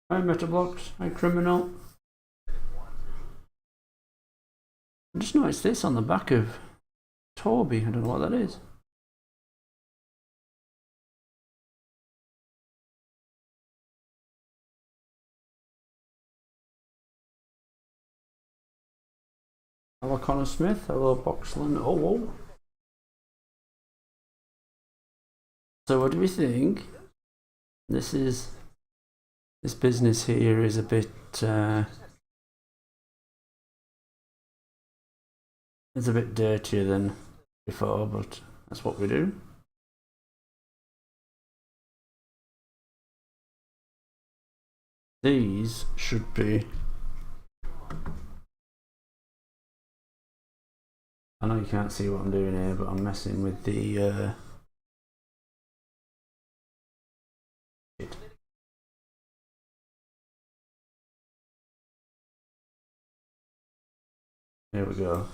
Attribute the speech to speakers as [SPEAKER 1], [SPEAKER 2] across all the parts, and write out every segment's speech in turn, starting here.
[SPEAKER 1] Hi Metablocks, hi Criminal. I just noticed this on the back of Toby, I don't know what that is. Hello Connor Smith, hello Boxland. Oh, whoa. So what do we think? This business here is a bit it's a bit dirtier than before, but that's what we do. These should be, I know you can't see what I'm doing here, but I'm messing with the here we go.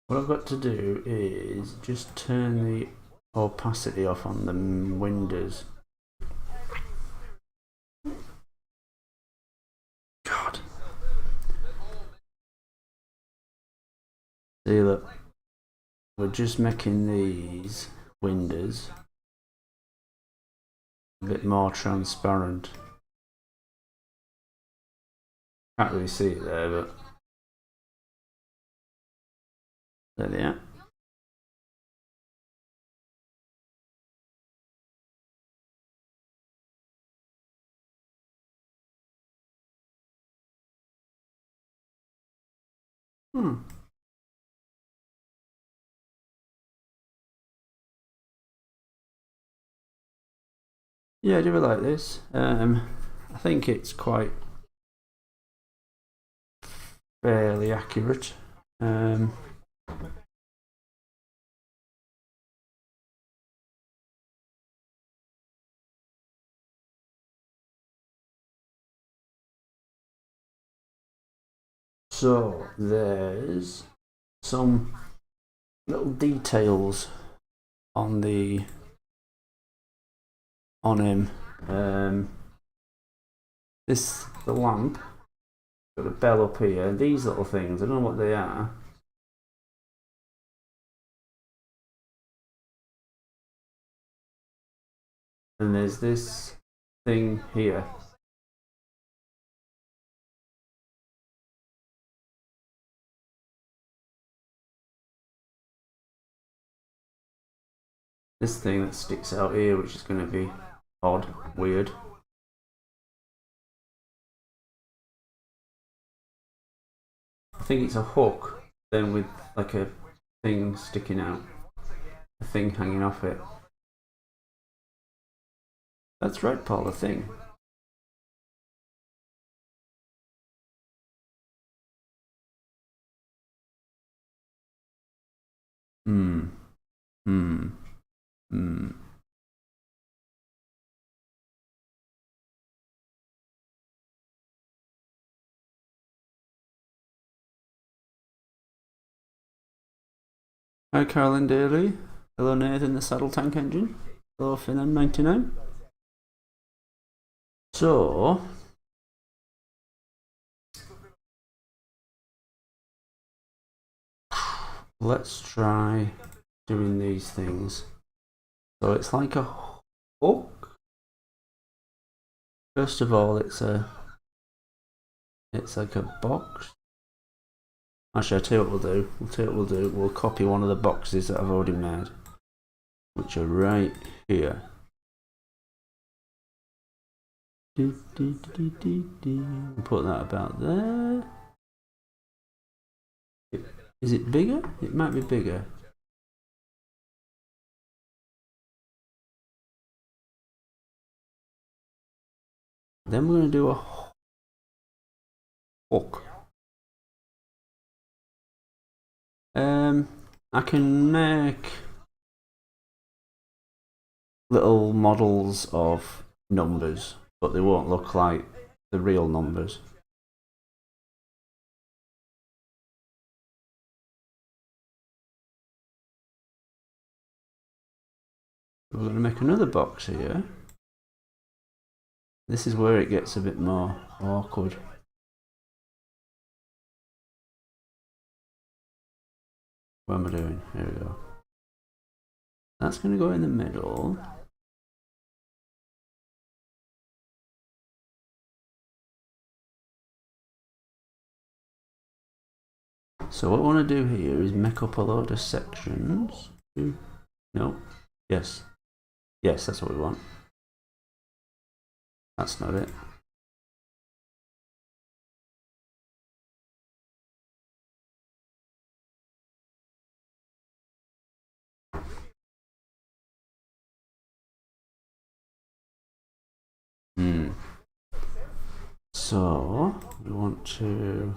[SPEAKER 1] What I've got to do is just turn the opacity off on the windows. God. See, look, we're just making these windows a bit more transparent. Can't really see it there, but there they are. Yeah, I do like this. I think it's quite fairly accurate. So there's some little details on him. The lamp got a bell up here. These little things, I don't know what they are. And there's this thing here. This thing that sticks out here, which is going to be odd, weird. I think it's a hook, then with like a thing sticking out, a thing hanging off it. That's right, Paul, a thing. Hmm. Hmm. Hmm. Hi, Carolyn Daly. Hello, Nathan, the Saddle Tank Engine. Hello, Finn99. So, let's try doing these things. So it's like a hook. First of all, it's like a box. Actually, I'll tell you what we'll do. We'll copy one of the boxes that I've already made, which are right here. Put that about there. Is it bigger? It might be bigger. Then we're going to do a hook. I can make little models of numbers, but they won't look like the real numbers. We're going to make another box here. This is where it gets a bit more awkward. What am I doing? Here we go. That's going to go in the middle. So what I want to do here is make up a load of sections. No. Yes. Yes, that's what we want. That's not it. So we want to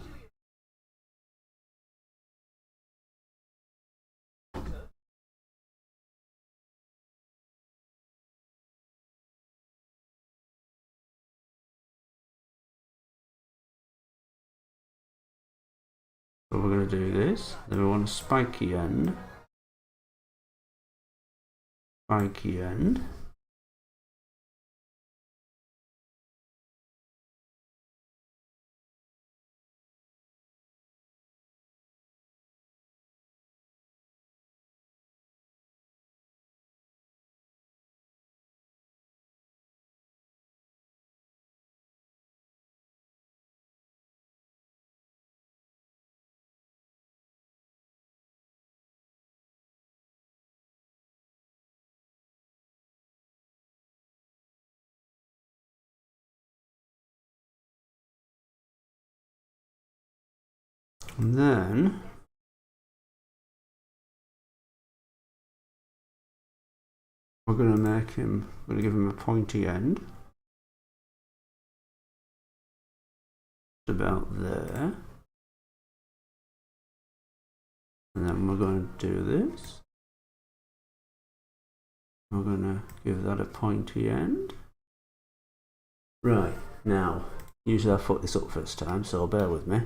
[SPEAKER 1] we're going to do this. Then we want a spiky end. Spiky end. And then we're going to make him, we're going to give him a pointy end. About there. And then we're going to do this. We're going to give that a pointy end. Right, now, usually I fuck this up first time, so bear with me.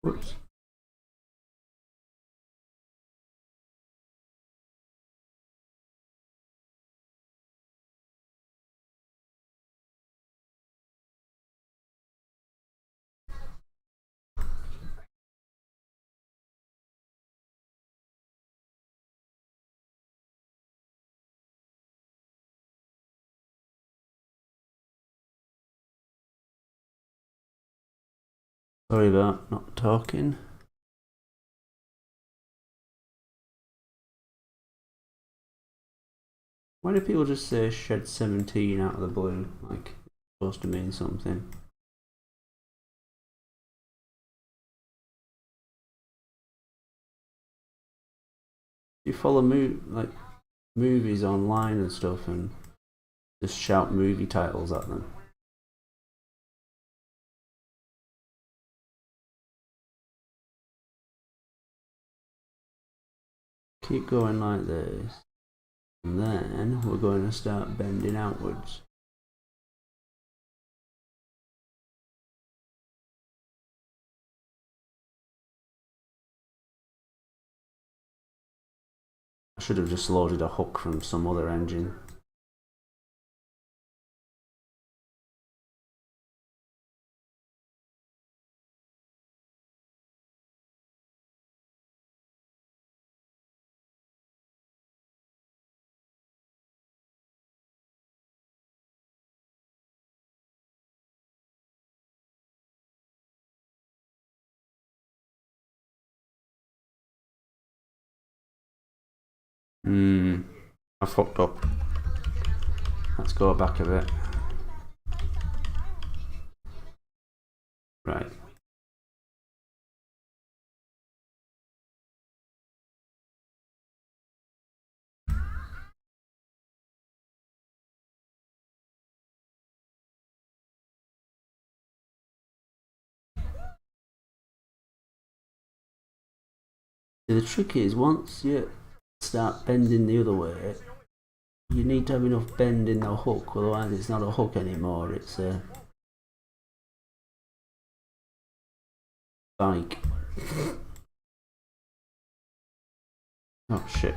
[SPEAKER 1] Whoops. Sorry about not talking. Why do people just say shed 17 out of the blue? Like, it's supposed to mean something. You follow movies online and stuff and just shout movie titles at them. Keep going like this. And then we're going to start bending outwards. I should have just loaded a hook from some other engine. I fucked up. Let's go back a bit. Right. The trick is, once you start bending the other way, you need to have enough bend in the hook, otherwise it's not a hook anymore, it's a bike. Oh shit.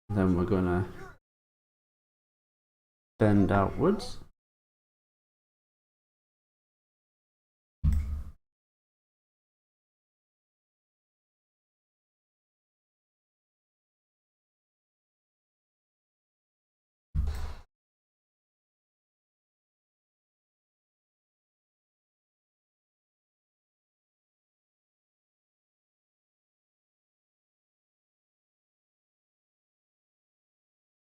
[SPEAKER 1] Then we're gonna bend outwards.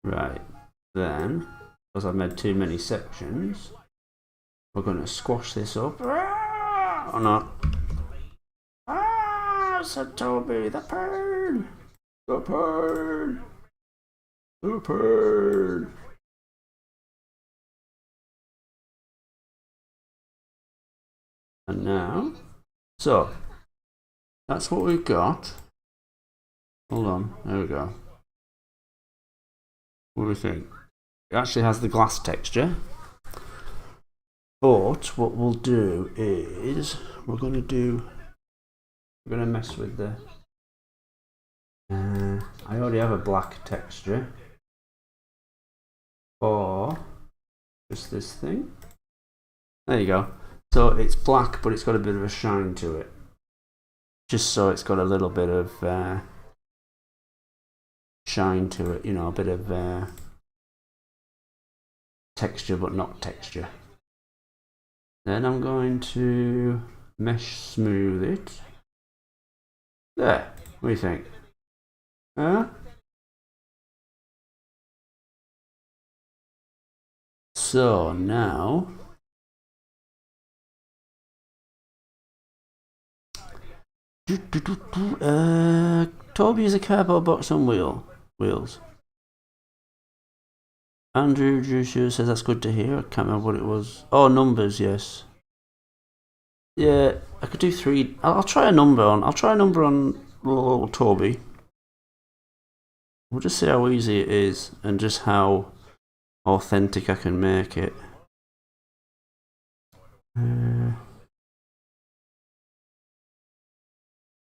[SPEAKER 1] Right, then, because I've made too many sections, we're going to squash this up. Or not. Said Toby, the pain! The pain! The pain! And now, so, that's what we've got. Hold on, there we go. What do we think? It actually has the glass texture. But what we'll do is we're gonna mess with the I already have a black texture for just this thing. There you go. So it's black, but it's got a bit of a shine to it. Just so it's got a little bit of shine to it, you know, a bit of texture, but not texture. Then I'm going to mesh smooth it. There. What do you think? Huh? So now Toby is a cardboard box on wheels. Andrew Jushu says that's good to hear. I can't remember what it was. Oh, numbers, yes. Yeah, I could do 3. I'll try a number on. I'll try a number on little Toby. We'll just see how easy it is and just how authentic I can make it.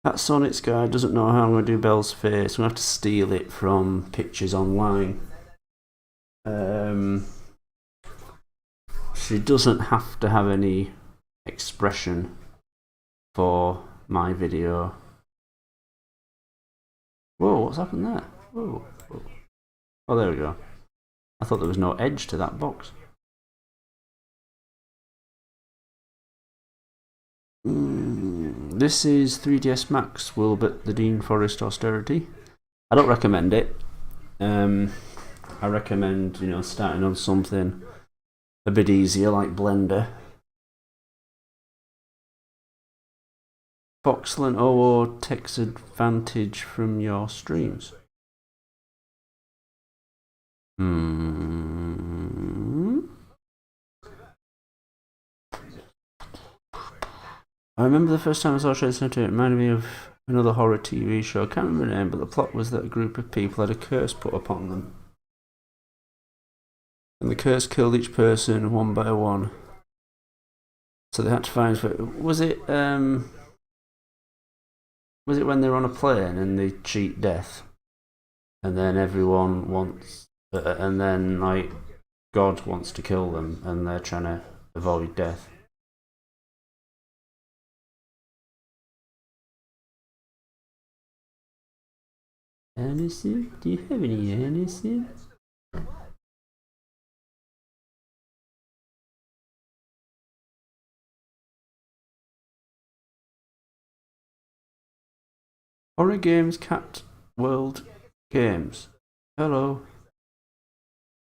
[SPEAKER 1] That Sonic's guy doesn't know how I'm going to do Belle's face. I'm going to have to steal it from pictures online. She doesn't have to have any expression for my video. Whoa, what's happened there? Whoa. Oh, there we go. I thought there was no edge to that box. This is 3ds Max Wilbert the Dean Forest Austerity. I don't recommend it. I recommend, you know, starting on something a bit easier like Blender. Foxland OO takes advantage from your streams. I remember the first time I saw Shade Center, it reminded me of another horror TV show. I can't remember the name, but the plot was that a group of people had a curse put upon them. And the curse killed each person one by one. So they had to find... Was it when they're on a plane and they cheat death? And then everyone wants... and then, like, God wants to kill them and they're trying to avoid death. Anything? Do you have any anything? Horror Games Cat World Games. Hello.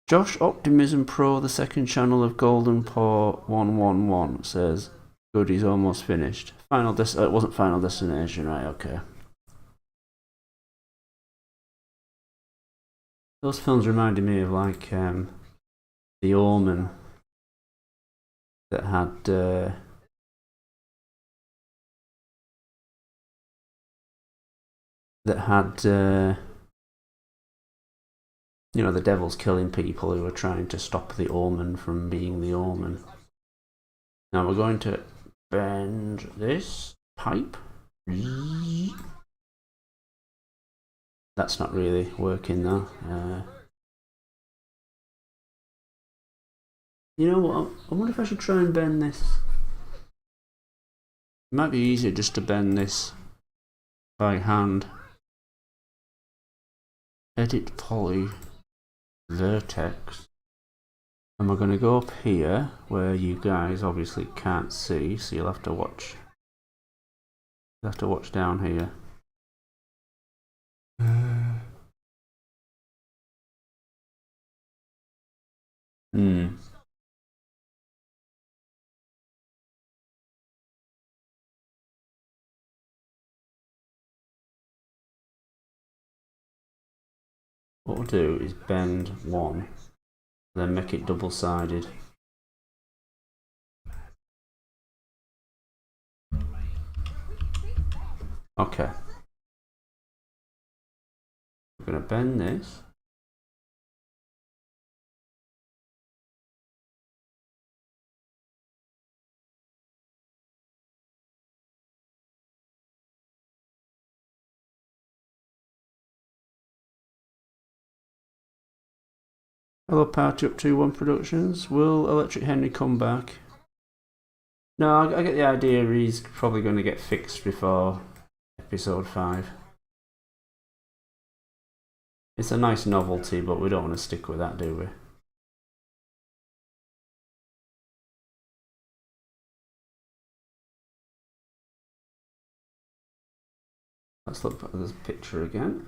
[SPEAKER 1] Josh Optimism Pro, the second channel of Golden Paw 111, says, good, he's almost finished. It wasn't Final Destination, right, okay. Those films reminded me of, like, The Omen, that had... You know, the devil's killing people who are trying to stop the omen from being the omen. Now we're going to bend this pipe. That's not really working though. You know what? I wonder if I should try and bend this. It might be easier just to bend this by hand. Edit poly vertex. And we're going to go up here where you guys obviously can't see, so you'll have to watch. You'll have to watch down here. What we'll do is bend one, then make it double-sided. Okay. We're going to bend this. Hello Party Up 2-1 Productions. Will Electric Henry come back? No, I get the idea he's probably going to get fixed before episode 5. It's a nice novelty, but we don't want to stick with that, do we? Let's look at this picture again.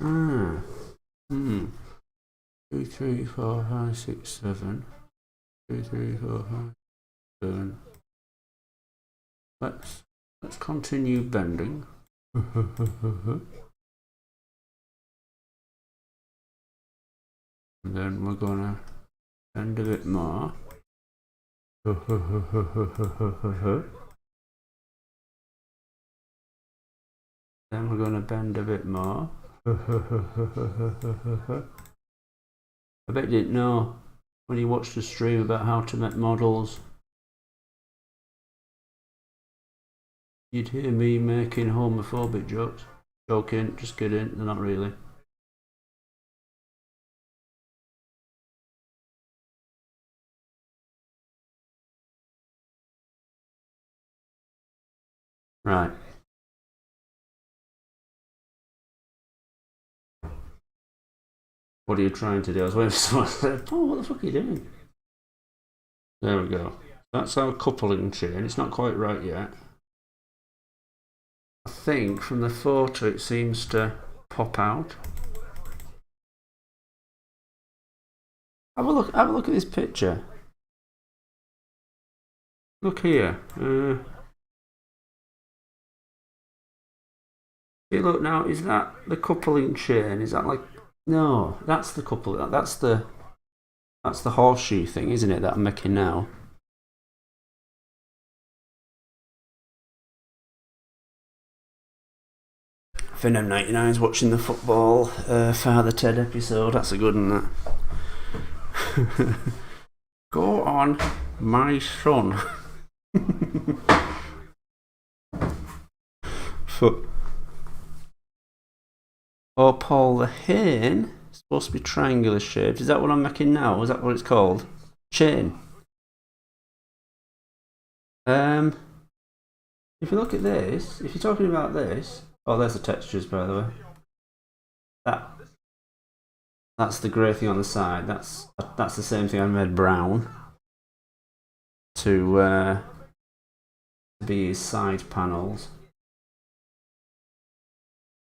[SPEAKER 1] Ah. 2, 3, 4, 5, 6, 7. 2, 3, 4, 5, 7. Let's continue bending. And then we're gonna bend a bit more. Then we're gonna bend a bit more. I bet you didn't know when you watched the stream about how to make models. You'd hear me making homophobic jokes. Joking, just kidding, they're not really. Right. What are you trying to do? I was waiting for someone to say, Paul, what the fuck are you doing? There we go. That's our coupling chain. It's not quite right yet. I think from the photo it seems to pop out. Have a look at this picture. Look here. Hey, look now, is that the coupling chain? Is that like, no, that's the coupling, that's the horseshoe thing, isn't it, that I'm making now? Venom 99 is watching the football Father Ted episode. That's a good one, that. Go on, my son. Oh, Paul, the hane is supposed to be triangular shaped. Is that what I'm making now? Is that what it's called? Chain. If you look at this, if you're talking about this, oh, there's the textures, by the way. That's the grey thing on the side. That's the same thing I made brown to be his side panels,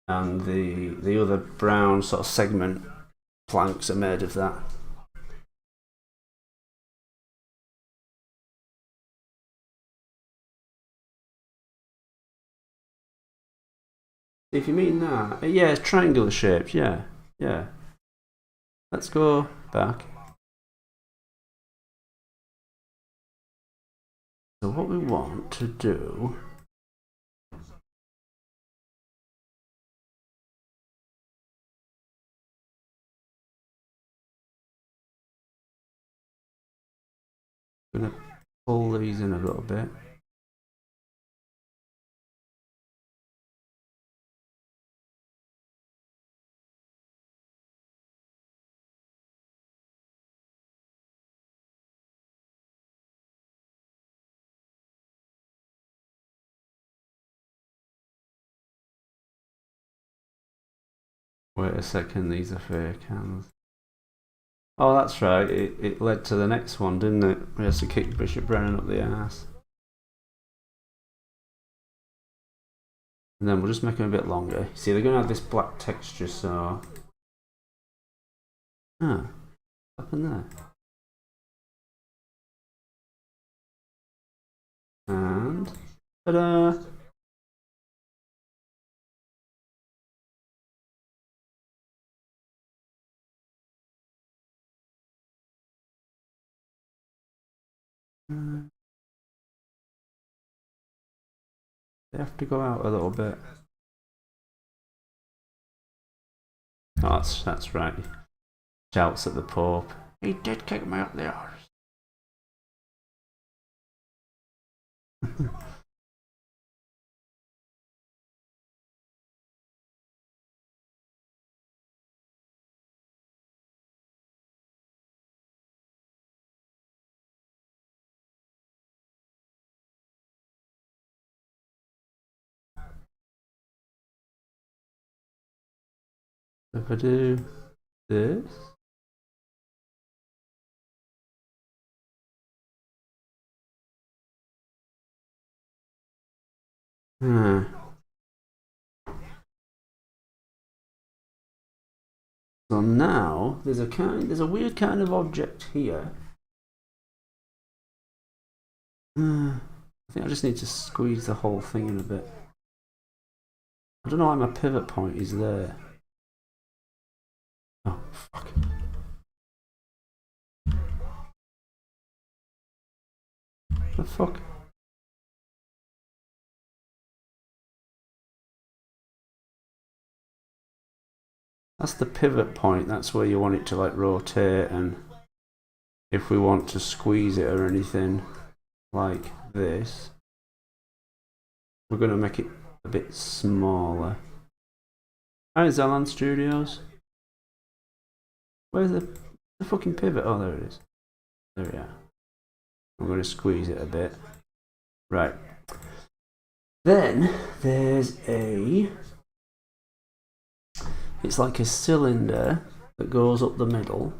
[SPEAKER 1] and the other brown sort of segment planks are made of that. If you mean that, yeah, it's triangular shaped, yeah. Let's go back. So what we want to do I'm going to pull these in a little bit. Wait a second, these are fake hands. Oh, that's right, it led to the next one, didn't it? We had to kick Bishop Brennan up the arse. And then we'll just make them a bit longer. See, they're going to have this black texture, so... Ah, what happened there? And... Ta-da! They have to go out a little bit. Oh, that's right. Shouts at the Pope. He did kick me up the arse. If I do this... So now there's a weird kind of object here. I think I just need to squeeze the whole thing in a bit. I don't know why my pivot point is there. Oh, fuck. The fuck? That's the pivot point, that's where you want it to like rotate, and if we want to squeeze it or anything like this, we're going to make it a bit smaller. Hi, Zalan Studios. Where's the fucking pivot? Oh, there it is. There we are. I'm going to squeeze it a bit. Right. Then there's it's like a cylinder that goes up the middle.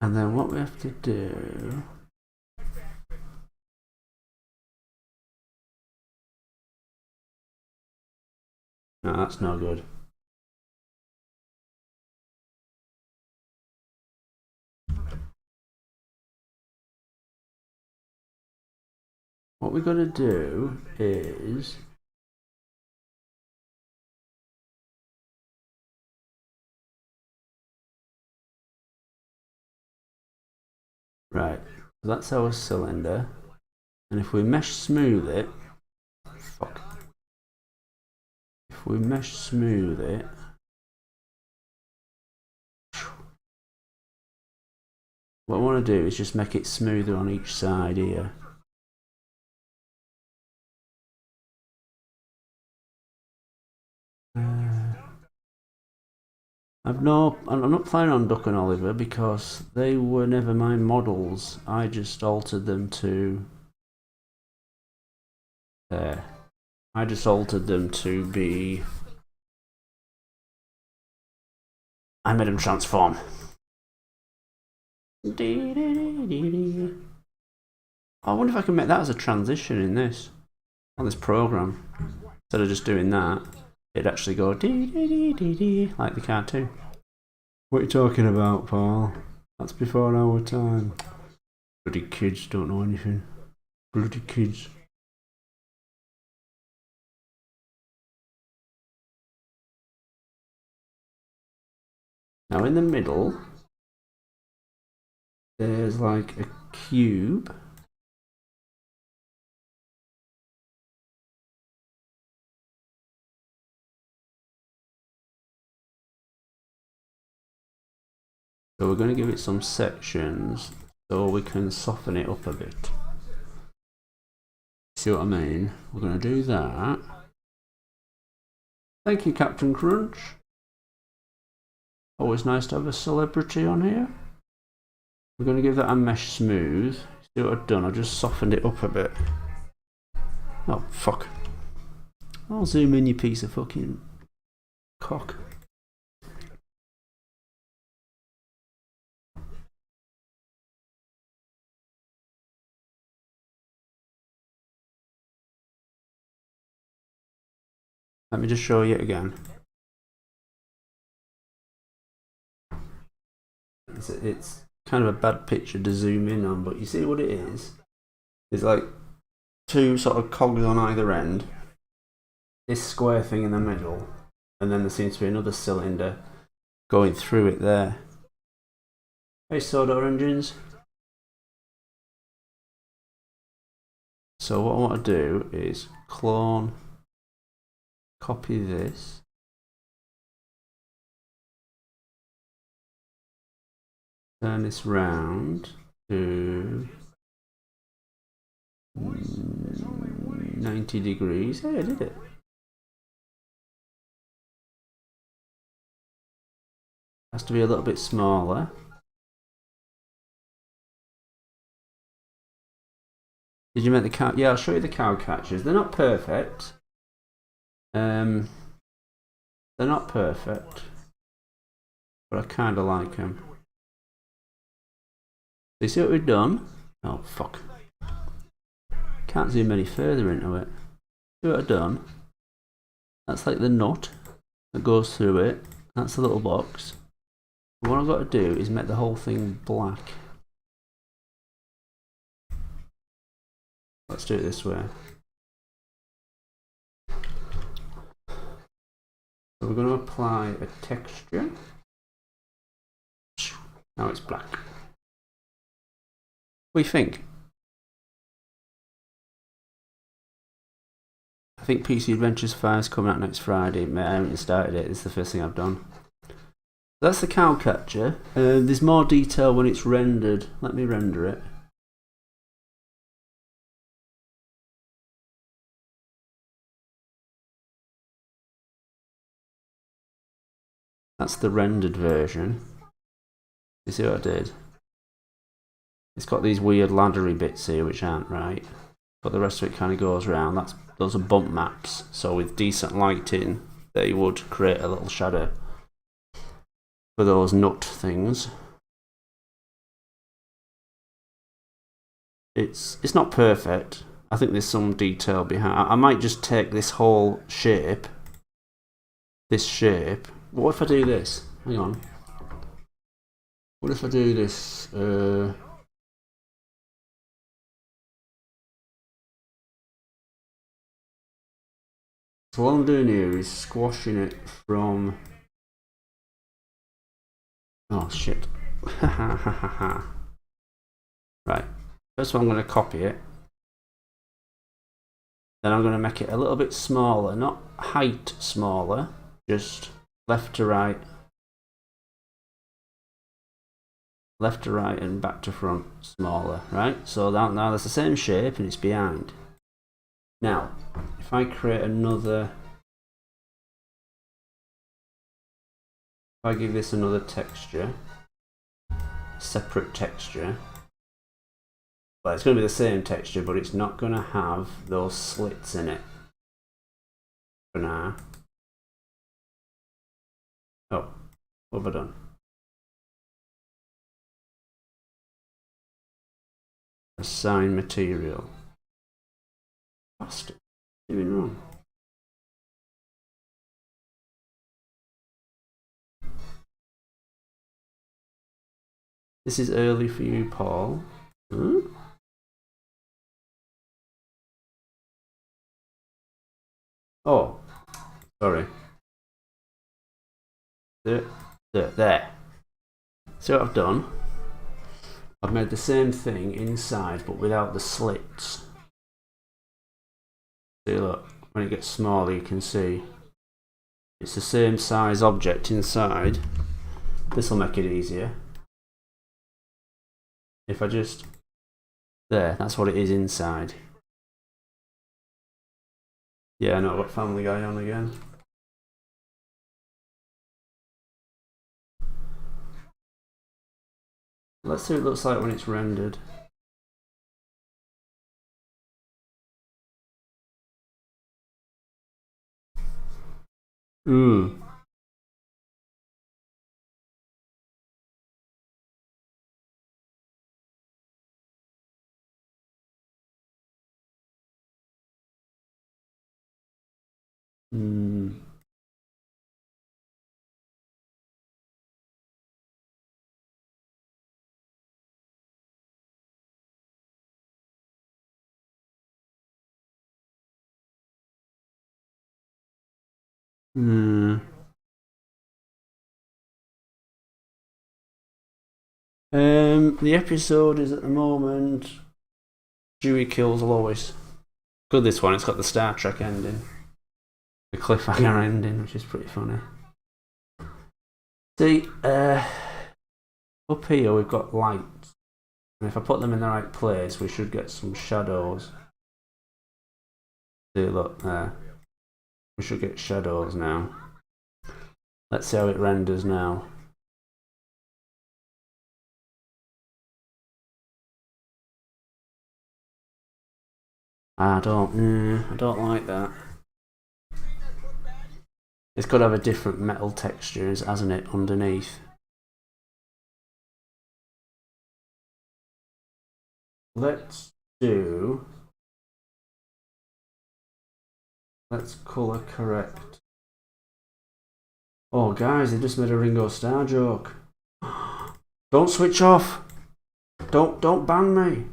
[SPEAKER 1] And then what we have to do... No, that's no good. What we're going to do is... Right, so that's our cylinder. And if we mesh smooth it... Fuck. If we mesh smooth it... What I want to do is just make it smoother on each side here. I'm not planning on Duck and Oliver because they were never my models. I just altered them to there. I just altered them to be... I made them transform. I wonder if I can make that as a transition in this, on this program. Instead of just doing that, it'd actually go dee dee dee dee dee like the cartoon. What are you talking about, Paul? That's before our time. Bloody kids don't know anything. Bloody kids. Now in the middle, there's like a cube. So we're going to give it some sections so we can soften it up a bit. See what I mean? We're going to do that. Thank you, Captain Crunch. Always nice to have a celebrity on here. We're going to give that a mesh smooth. See what I've done? I just softened it up a bit. Oh, fuck. I'll zoom in, you piece of fucking cock. Let me just show you again. It's kind of a bad picture to zoom in on, but you see what it is? It's like two sort of cogs on either end, this square thing in the middle, and then there seems to be another cylinder going through it there. Hey, soda oranges. So what I want to do is clone, copy this, turn this round to 90 degrees. Hey, I did it. Has to be a little bit smaller. Did you make the cow? Yeah, I'll show you the cow catchers. They're not perfect. They're not perfect, but I kind of like them. You see what we've done? Oh fuck! Can't zoom any further into it. See what I've done? That's like the nut that goes through it. That's the little box. What I've got to do is make the whole thing black. Let's do it this way. So we're going to apply a texture. Now it's black. What do you think? I think PC Adventures 5 is coming out next Friday. I haven't started it. It's the first thing I've done. That's the cow catcher. There's more detail when it's rendered. Let me render it. That's the rendered version. You see what I did? It's got these weird laddery bits here which aren't right, but the rest of it kind of goes around. Those are bump maps, so with decent lighting they would create a little shadow for those nut things. It's not perfect. I think there's some detail behind. I might just take this whole shape, What if I do this? Hang on. What if I do this? So what I'm doing here is squashing it from. Oh shit. Right. First of all, I'm going to copy it. Then I'm going to make it a little bit smaller, not height smaller, just left to right, and back to front smaller, right? So now that's the same shape and it's behind. Now, if I create another, if I give this another texture, separate texture, well, it's going to be the same texture, but it's not going to have those slits in it for now. Oh, what have I done? Assign material. Bastard. Doing wrong. This is early for you, Paul. Hmm? Oh, sorry. There. See what I've done? I've made the same thing inside, but without the slits. See, look, when it gets smaller, you can see it's the same size object inside. This will make it easier. If I just... There, that's what it is inside. Yeah, I know, I've got Family Guy on again. Let's see what it looks like when it's rendered. Ooh. Hmm. Hmm. The episode is at the moment Dewey kills Lois. Good, this one, it's got the Star Trek ending. The cliffhanger ending, which is pretty funny. See, up here we've got lights. And if I put them in the right place, we should get some shadows. See, look there. We should get shadows now. Let's see how it renders now. I don't like that. It's got to have a different metal texture, hasn't it, underneath? Let's colour correct. Oh guys, they just made a Ringo Starr joke. Don't switch off. Don't ban me.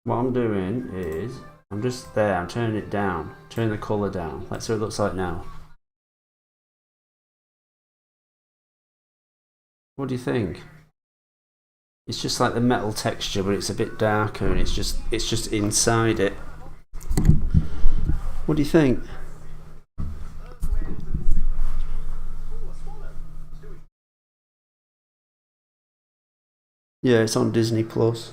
[SPEAKER 1] What I'm doing is I'm just there, I'm turning it down. Turn the colour down. Let's see what it looks like now. What do you think? It's just like the metal texture, but it's a bit darker and it's just inside it. What do you think? Yeah, it's on Disney Plus.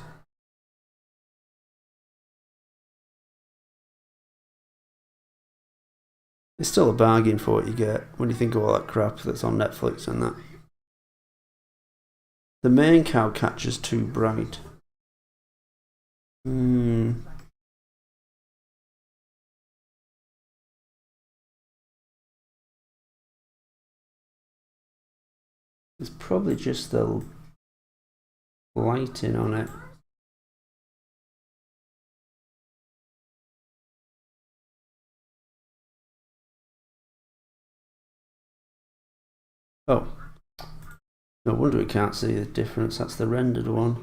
[SPEAKER 1] It's still a bargain for what you get when you think of all that crap that's on Netflix and that. The main cow catcher's too bright. It's probably just the lighting on it. Oh, no wonder we can't see the difference. That's the rendered one.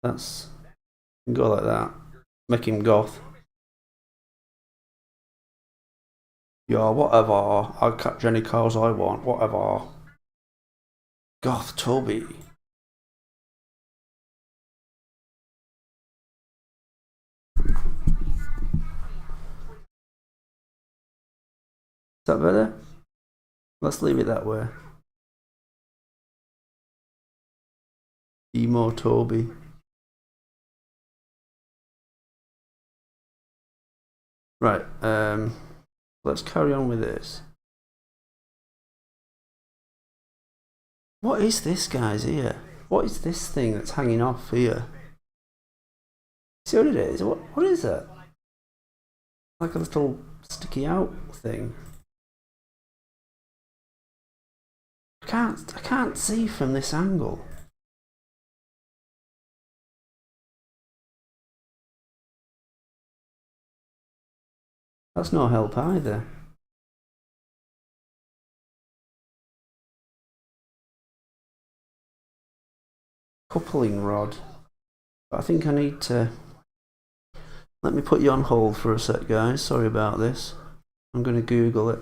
[SPEAKER 1] That's go like that. Make him goth. Yeah, whatever. I'll catch any cars I want. Whatever. Goth Toby. Is that better? Let's leave it that way. Emo Toby. Right, let's carry on with this. What is this, guys, here? What is this thing that's hanging off here? See what it is? What is it? Like a little sticky out thing. I can't see from this angle. That's no help either. coupling rod. But I think I need to... Let me put you on hold for a sec, guys. Sorry about this. I'm going to Google it.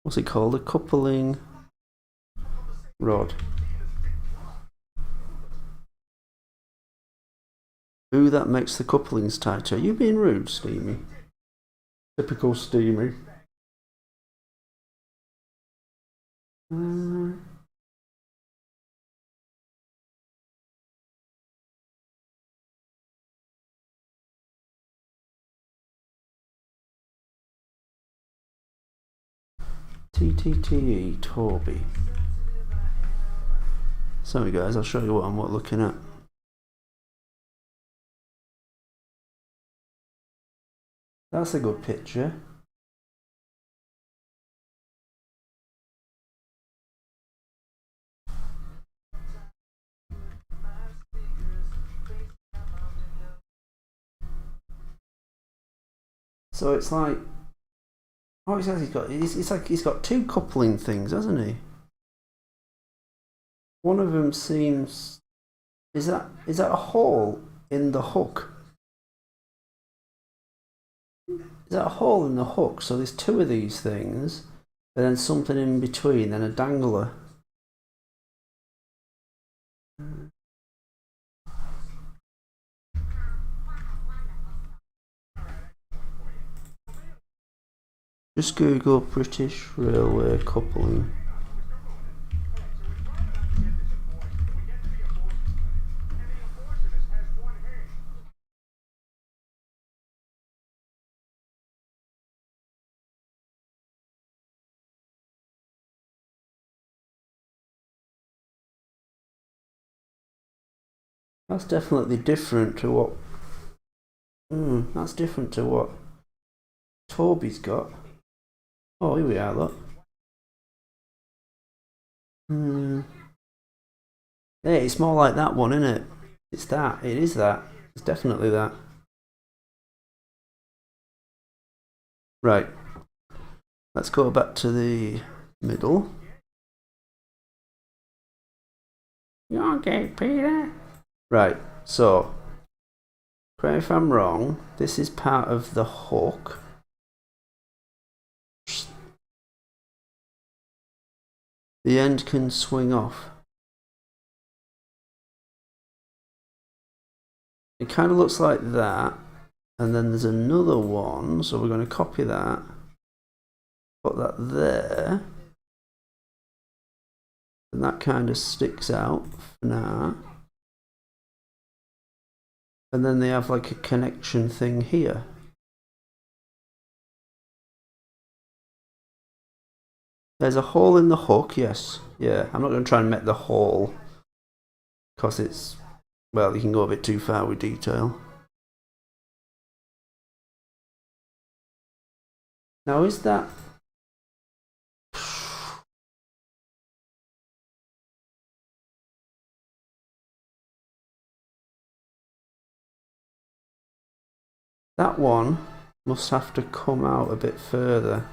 [SPEAKER 1] What's it called? A coupling rod. Ooh, that makes the couplings tighter. Are you being rude, Steamy? Typical Steamy. TTTE Toby. Sorry guys, I'll show you what I'm looking at. That's a good picture. So it's like, oh, it's like he's got two coupling things, hasn't he? One of them seems, is that a hole in the hook? Is that a hole in the hook? So there's two of these things, and then something in between, then a dangler. Just Google British Railway coupling. That's definitely different to what... that's different to what Toby's got. Oh, here we are, look. Yeah, it's more like that one, isn't it? It's that. It is that. It's definitely that. Right. Let's go back to the middle. You okay, Peter? Right, so, correct me if I'm wrong, this is part of the hook. The end can swing off. It kind of looks like that, and then there's another one, so we're going to copy that, put that there, and that kind of sticks out for now. And then they have like a connection thing here. There's a hole in the hook, yes. Yeah, I'm not going to try and make the hole, because it's, well, you can go a bit too far with detail. Now is that... That one must have to come out a bit further.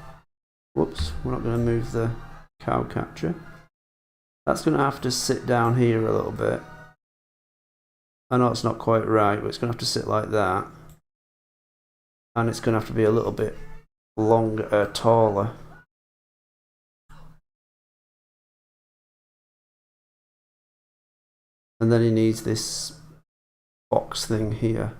[SPEAKER 1] Whoops, we're not going to move the cow catcher. That's going to have to sit down here a little bit. I know it's not quite right, but it's going to have to sit like that. And it's going to have to be a little bit longer, taller. And then he needs this box thing here.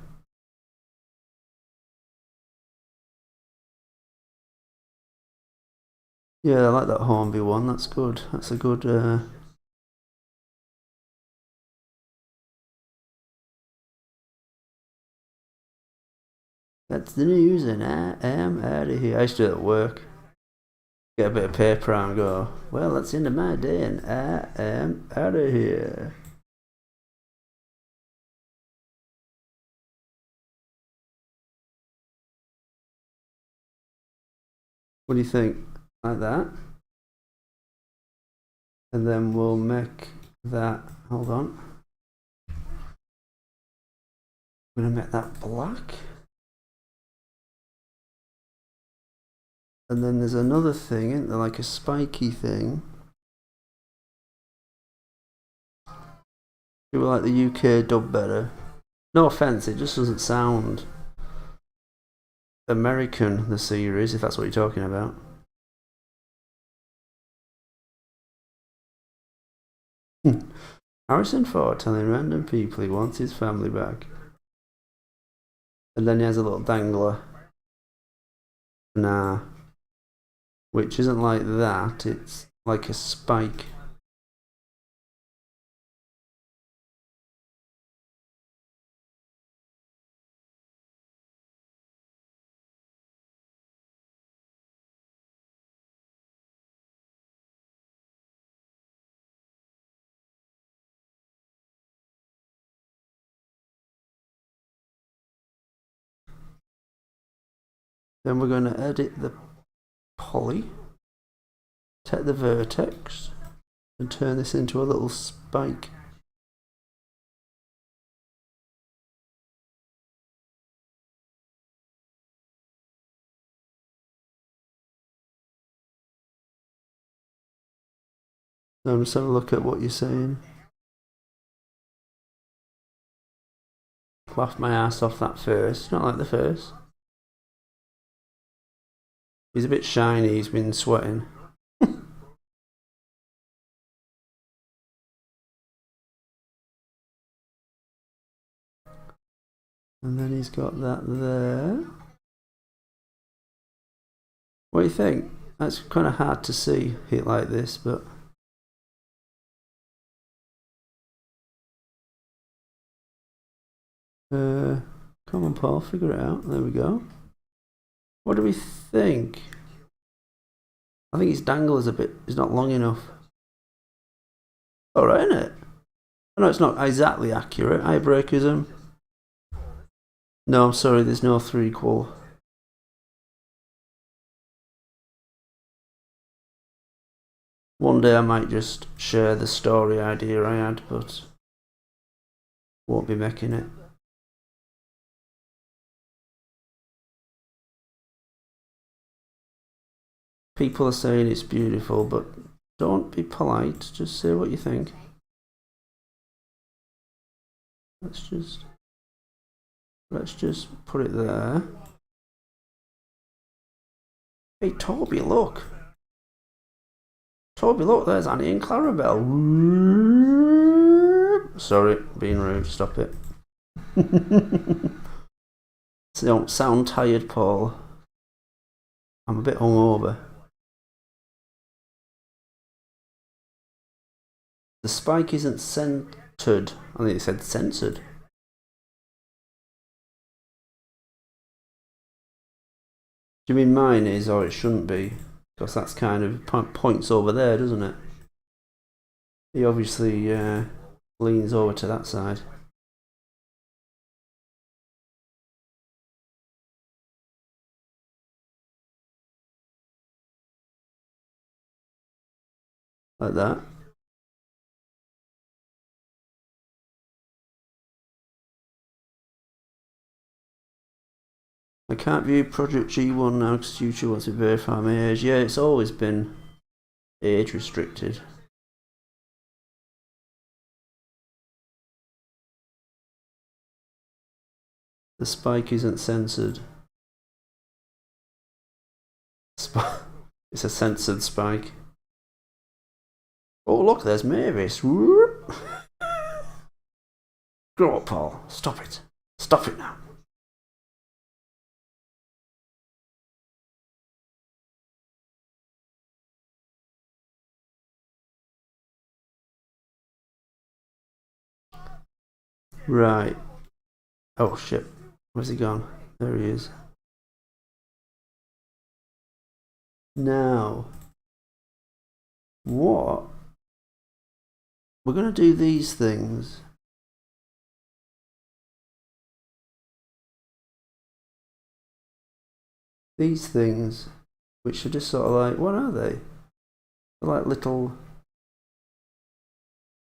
[SPEAKER 1] Yeah, I like that Hornby one. That's good. That's a good... That's the news and I am out of here. I used to do it at work. Get a bit of paper out and go, well, that's the end of my day and I am out of here. What do you think? Like that? And then we'll make that, hold on. I'm going to make that black. And then there's another thing, isn't there, like a spiky thing. Do we like the UK dub better? No offence, it just doesn't sound American, the series, if that's what you're talking about. Harrison Ford telling random people he wants his family back. And then he has a little dangler. Nah. Which isn't like that, it's like a spike. Then we're going to edit the poly. Take the vertex and turn this into a little spike. Now I'm just having a look at what you're saying. Laughed my ass off that first. Not like the first. He's a bit shiny, he's been sweating. And then he's got that there. What do you think? That's kind of hard to see it like this, but come on, Paul, figure it out. There we go. What do we think? I think his dangle is is not long enough. Alright, isn't it? I know it's not exactly accurate. Eye breakism. No, I'm sorry, there's no 3-qual. One day I might just share the story idea I had, but won't be making it. People are saying it's beautiful, but don't be polite, just say what you think. Let's just put it there. Hey Toby, look! Toby, look, there's Annie and Clarabelle. Sorry, being rude, stop it. Don't sound tired, Paul. I'm a bit hungover. The spike isn't centered. I think it said censored. Do you mean mine is, or it shouldn't be? Because that's kind of points over there, doesn't it? He obviously leans over to that side. Like that. I can't view Project G1 now because YouTube wants to verify my age. Yeah, it's always been age restricted. The spike isn't censored. It's a censored spike. Oh look, there's Mavis. Grow up, Paul. Stop it. Stop it now. Right. Oh shit. Where's he gone? There he is. Now, what? We're going to do these things. These things, which are just sort of like, what are they? They're like little,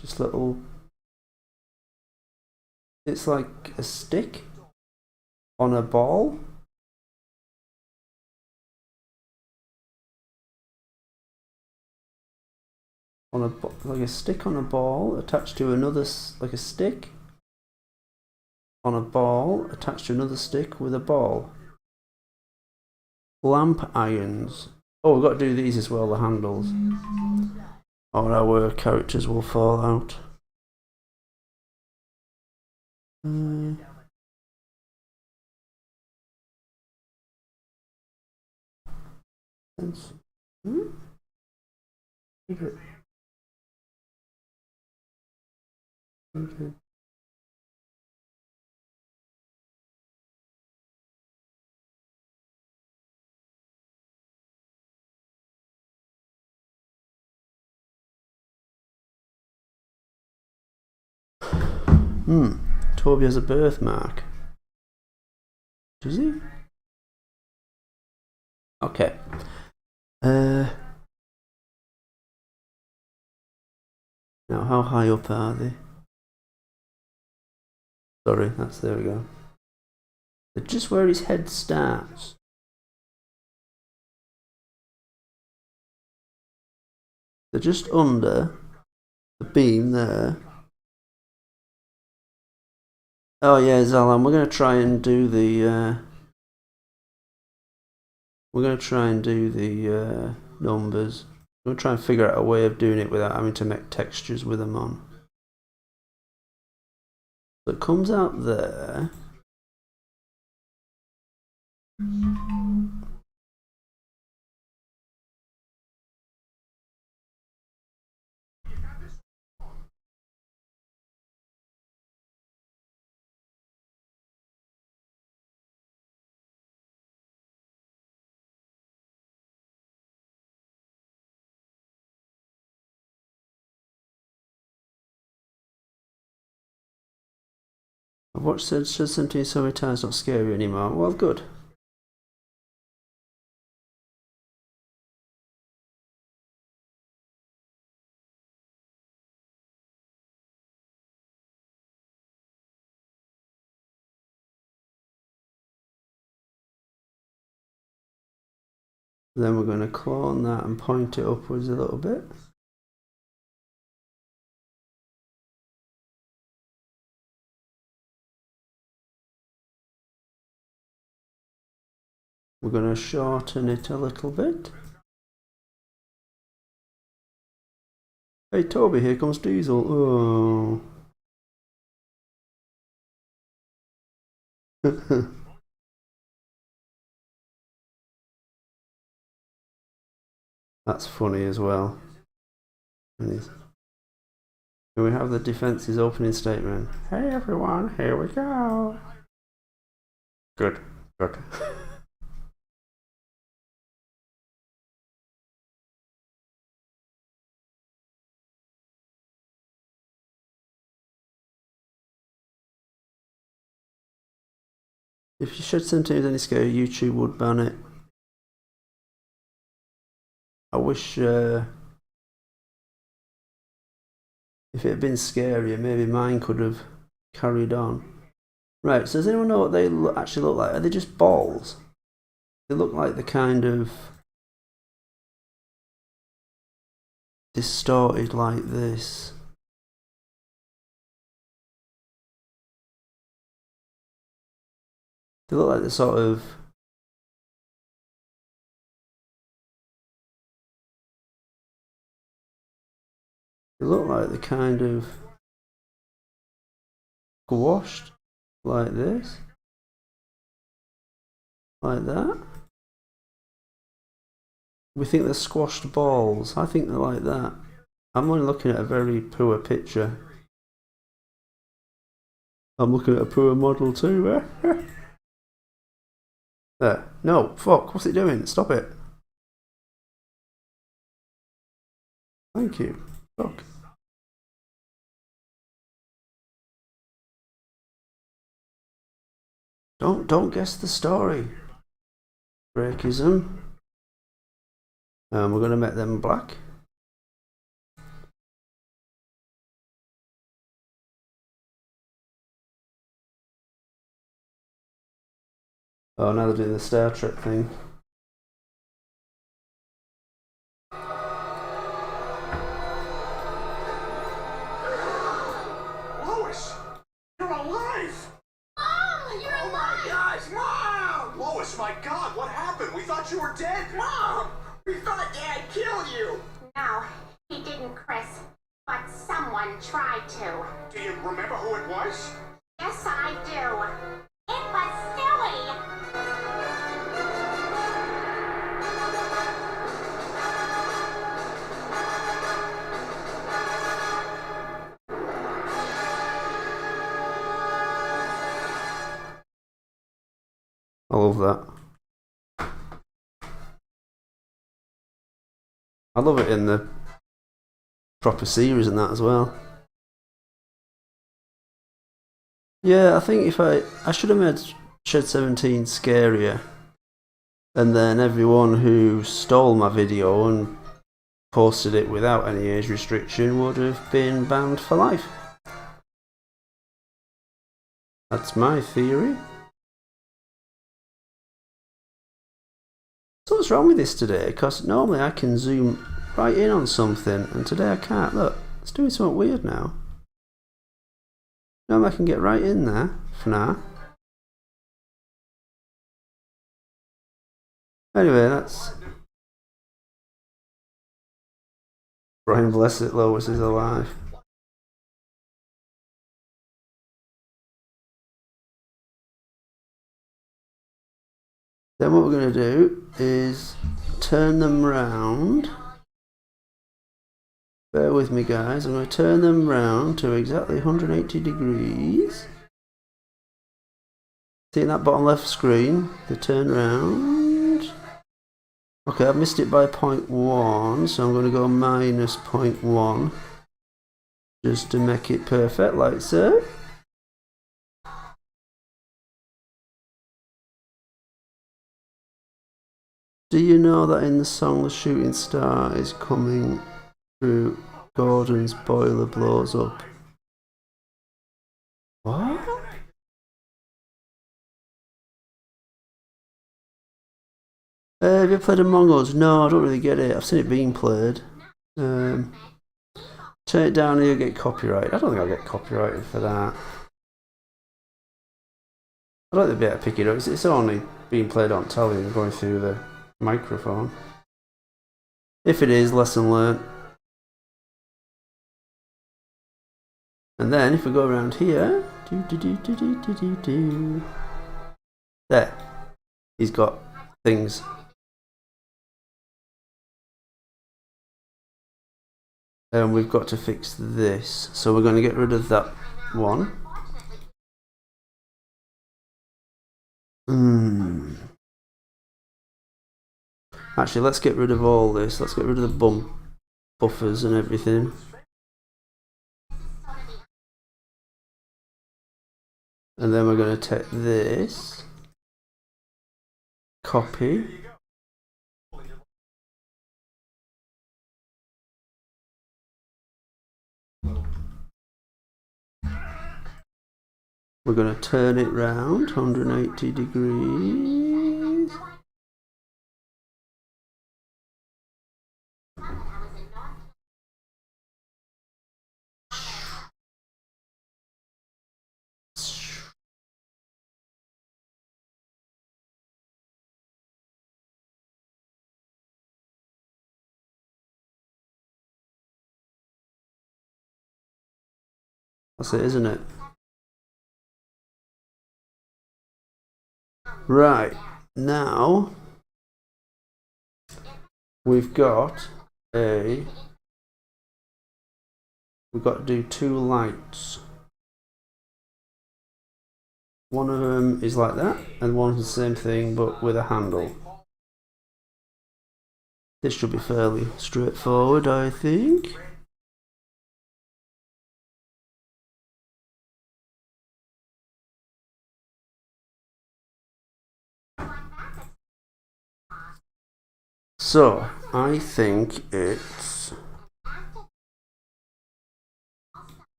[SPEAKER 1] just little It's like a stick on a ball. Like a stick on a ball attached to another, like a stick on a ball attached to another stick with a ball. Lamp irons. Oh, we've got to do these as well, the handles. Or our characters will fall out. Okay. Toby has a birthmark. Does he? Okay. Now, how high up are they? Sorry, there we go. They're just where his head starts. They're just under the beam there. Oh yeah, Zalam, we're going to try and do the numbers. We're going to try and figure out a way of doing it without having to make textures with them on. So it comes out there. I've watched Surge 17 so many times, not scary anymore. Well, good. Then we're going to clone that and point it upwards a little bit. We're going to shorten it a little bit. Hey Toby, here comes Diesel. Oh. That's funny as well. And we have the defence's opening statement. Hey everyone, here we go. Good, good. If you shed sometimes any scare, YouTube would ban it. I wish if it had been scarier, maybe mine could have carried on. Right, so does anyone know what they actually look like? Are they just balls? They look like the kind of distorted like this. They look like the sort of kind of squashed like this, like that. We think they're squashed balls. I think they're like that. I'm only looking at a very poor picture. I'm looking at a poor model too. There. No, fuck, what's it doing? Stop it. Thank you. Fuck. Don't guess the story. Breakism. We're going to make them black. Oh, now they're doing the Star Trek thing.
[SPEAKER 2] Lois! You're alive! Mom! You're alive! Oh my gosh, Mom! Lois, my God, what happened? We thought you were dead! Mom! We thought Dad killed you!
[SPEAKER 3] No, he didn't, Chris. But someone tried to.
[SPEAKER 2] Do you remember who it was?
[SPEAKER 3] Yes, I do. It was Stewie!
[SPEAKER 1] I love that. I love it in the proper series and that as well. Yeah, I think if I should have made Shed 17 scarier, and then everyone who stole my video and posted it without any age restriction would have been banned for life. That's my theory. So what's wrong with this today? Because normally I can zoom right in on something, and today I can't. Look, it's doing something weird now. Normally I can get right in there for now. Anyway, that's... Brian bless it, Lois is alive. Then what we're going to do is turn them round. Bear with me, guys. I'm going to turn them round to exactly 180 degrees. See in that bottom left screen, the turn round. Okay, I've missed it by 0.1, so I'm going to go minus 0.1 just to make it perfect, like so. Do you know that in the song The Shooting Star is coming through Gordon's boiler blows up? What? Have you played Among Us? No, I don't really get it. I've seen it being played. Turn it down and you'll get copyright. I don't think I'll get copyrighted for that. I don't think they'll be able to pick it up. It's only being played on telly and going through the microphone. If it is, lesson learnt. And then if we go around here, there, he's got things. And we've got to fix this, so we're going to get rid of that one. Actually, let's get rid of all this. Let's get rid of the bump buffers and everything. And then we're going to take this, copy, we're going to turn it round 180 degrees. That's it, isn't it? Right, now we've got to do two lights. One of them is like that, and one's the same thing but with a handle. This should be fairly straightforward, I think. So, I think it's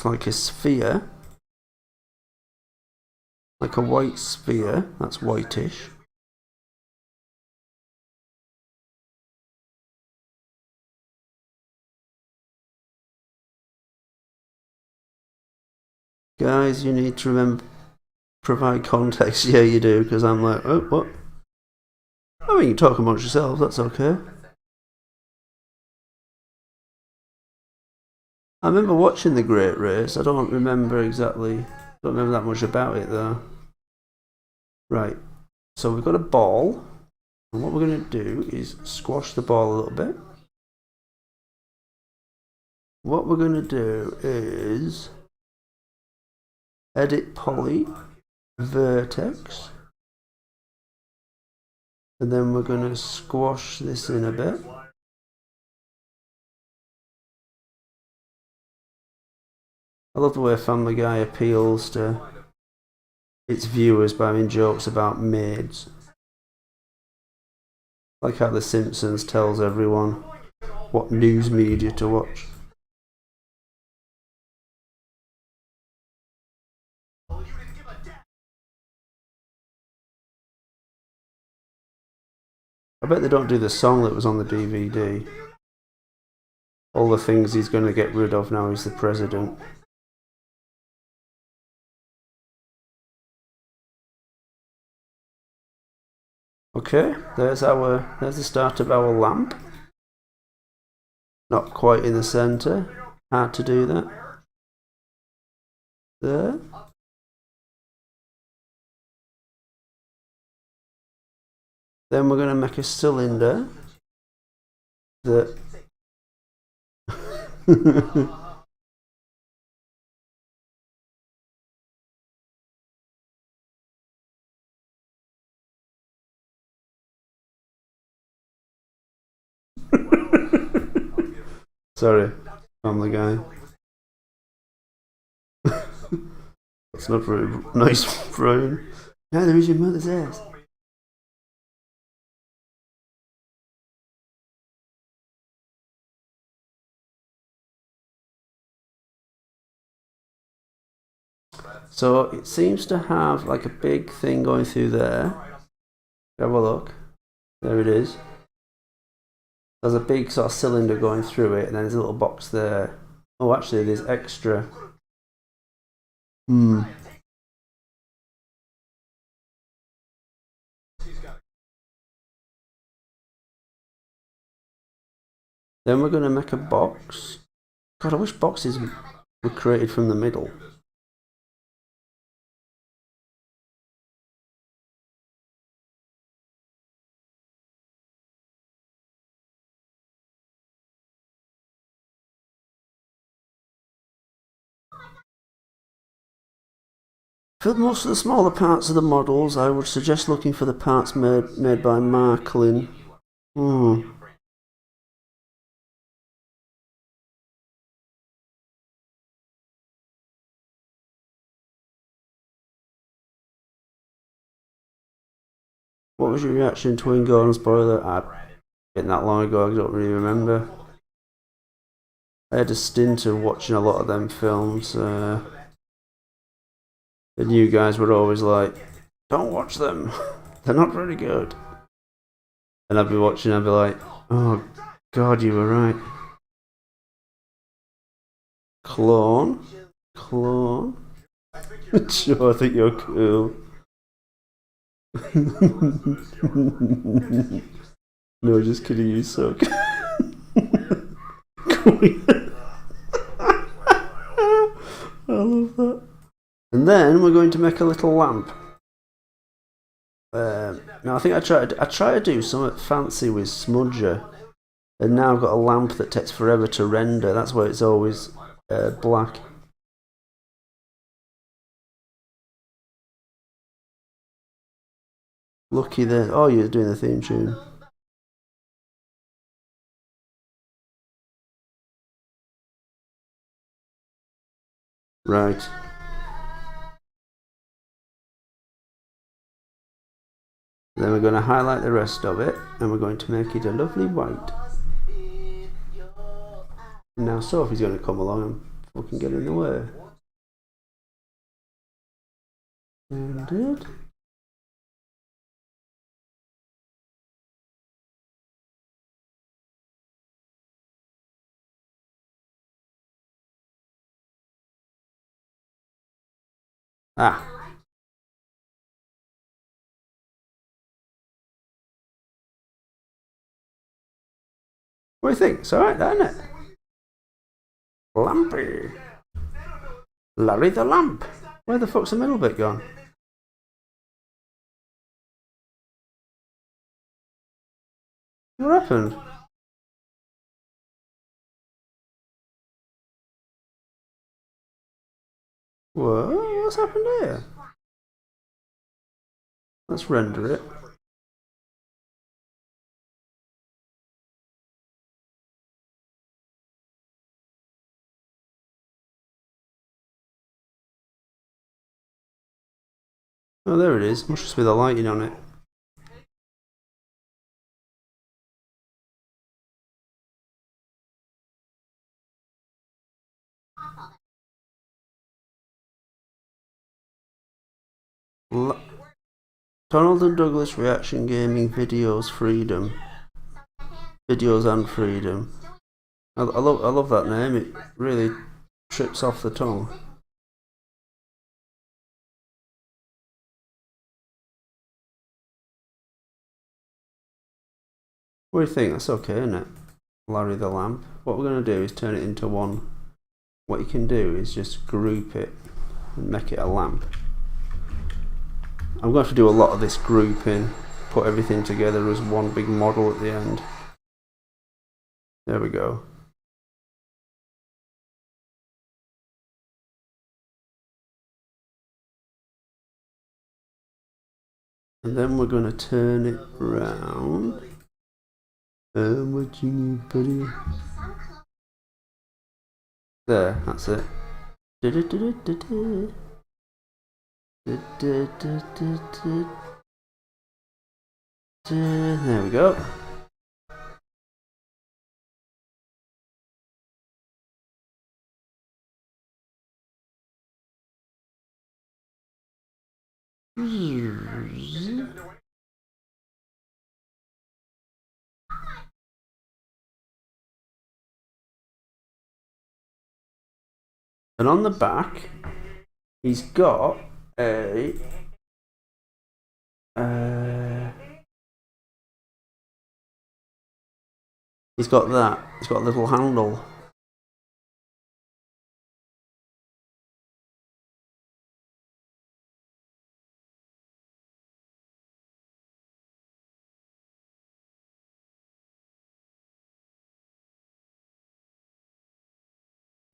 [SPEAKER 1] like a sphere, like a white sphere. That's whitish. Guys, you need to remember, provide context. Yeah, you do, because I'm like, oh, what? I mean, you talk amongst yourselves, that's okay. I remember watching The Great Race. I don't remember that much about it, though. Right, so we've got a ball, and what we're going to do is squash the ball a little bit. What we're going to do is edit poly, vertex, and then we're going to squash this in a bit. I love the way Family Guy appeals to its viewers by having jokes about maids. Like how The Simpsons tells everyone what news media to watch. I bet they don't do the song that was on the DVD. All the things he's going to get rid of now he's the president. Okay, there's the start of our lamp. Not quite in the center. Hard to do that. There. Then we're going to make a cylinder that sorry, Family Guy. That's not very nice, Brian. Now there is your mother's ass. So it seems to have like a big thing going through there. Have a look. There it is. There's a big sort of cylinder going through it, and then there's a little box there. Oh, actually, there's extra. Then we're going to make a box. God, I wish boxes were created from the middle. For most of the smaller parts of the models, I would suggest looking for the parts made by Marklin. What was your reaction to Wayne Gordon's boiler? Been that long ago, I don't really remember. I had a stint of watching a lot of them films. And you guys were always like, don't watch them. They're not very good. And I'd be watching, I'd be like, oh God, you were right. Clone. Sure, I think you're cool. No, just kidding, you suck. I love that. And then we're going to make a little lamp. Now I think I try to do something fancy with Smudger, and now I've got a lamp that takes forever to render. That's why it's always black. Lucky there. Oh, you're doing the theme tune. Right. Then we're going to highlight the rest of it, and we're going to make it a lovely white. Now Sophie's going to come along and fucking get in the way. Standard. Ah. What do you think? It's alright, isn't it? Lampy. Larry the Lamp. Where the fuck's the middle bit gone? What happened? Whoa, what's happened here? Let's render it. Oh, there it is. Must just be the lighting on it. Donald and Douglas Reaction Gaming Videos Freedom. Videos and Freedom. I love that name. It really trips off the tongue. What do you think? That's okay, isn't it? Larry the Lamp. What we're going to do is turn it into one. What you can do is just group it and make it a lamp. I'm going to have to do a lot of this grouping, put everything together as one big model at the end. There we go. And then we're going to turn it round. What you need, buddy? There, that's it. There we go. And on the back, he's got a he's got that. He's got a little handle.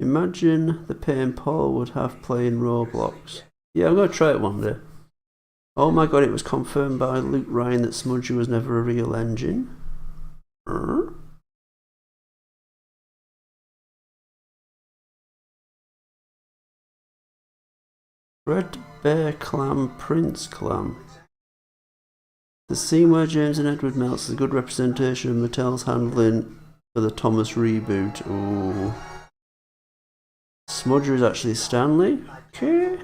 [SPEAKER 1] Imagine the pain Paul would have playing Roblox. Yeah, I'm going to try it one day. Oh my god, it was confirmed by Luke Ryan that Smudger was never a real engine. Red Bear Clam, Prince Clam. The scene where James and Edward melts is a good representation of Mattel's handling for the Thomas reboot. Ooh. Smudger is actually Stanley. Okay.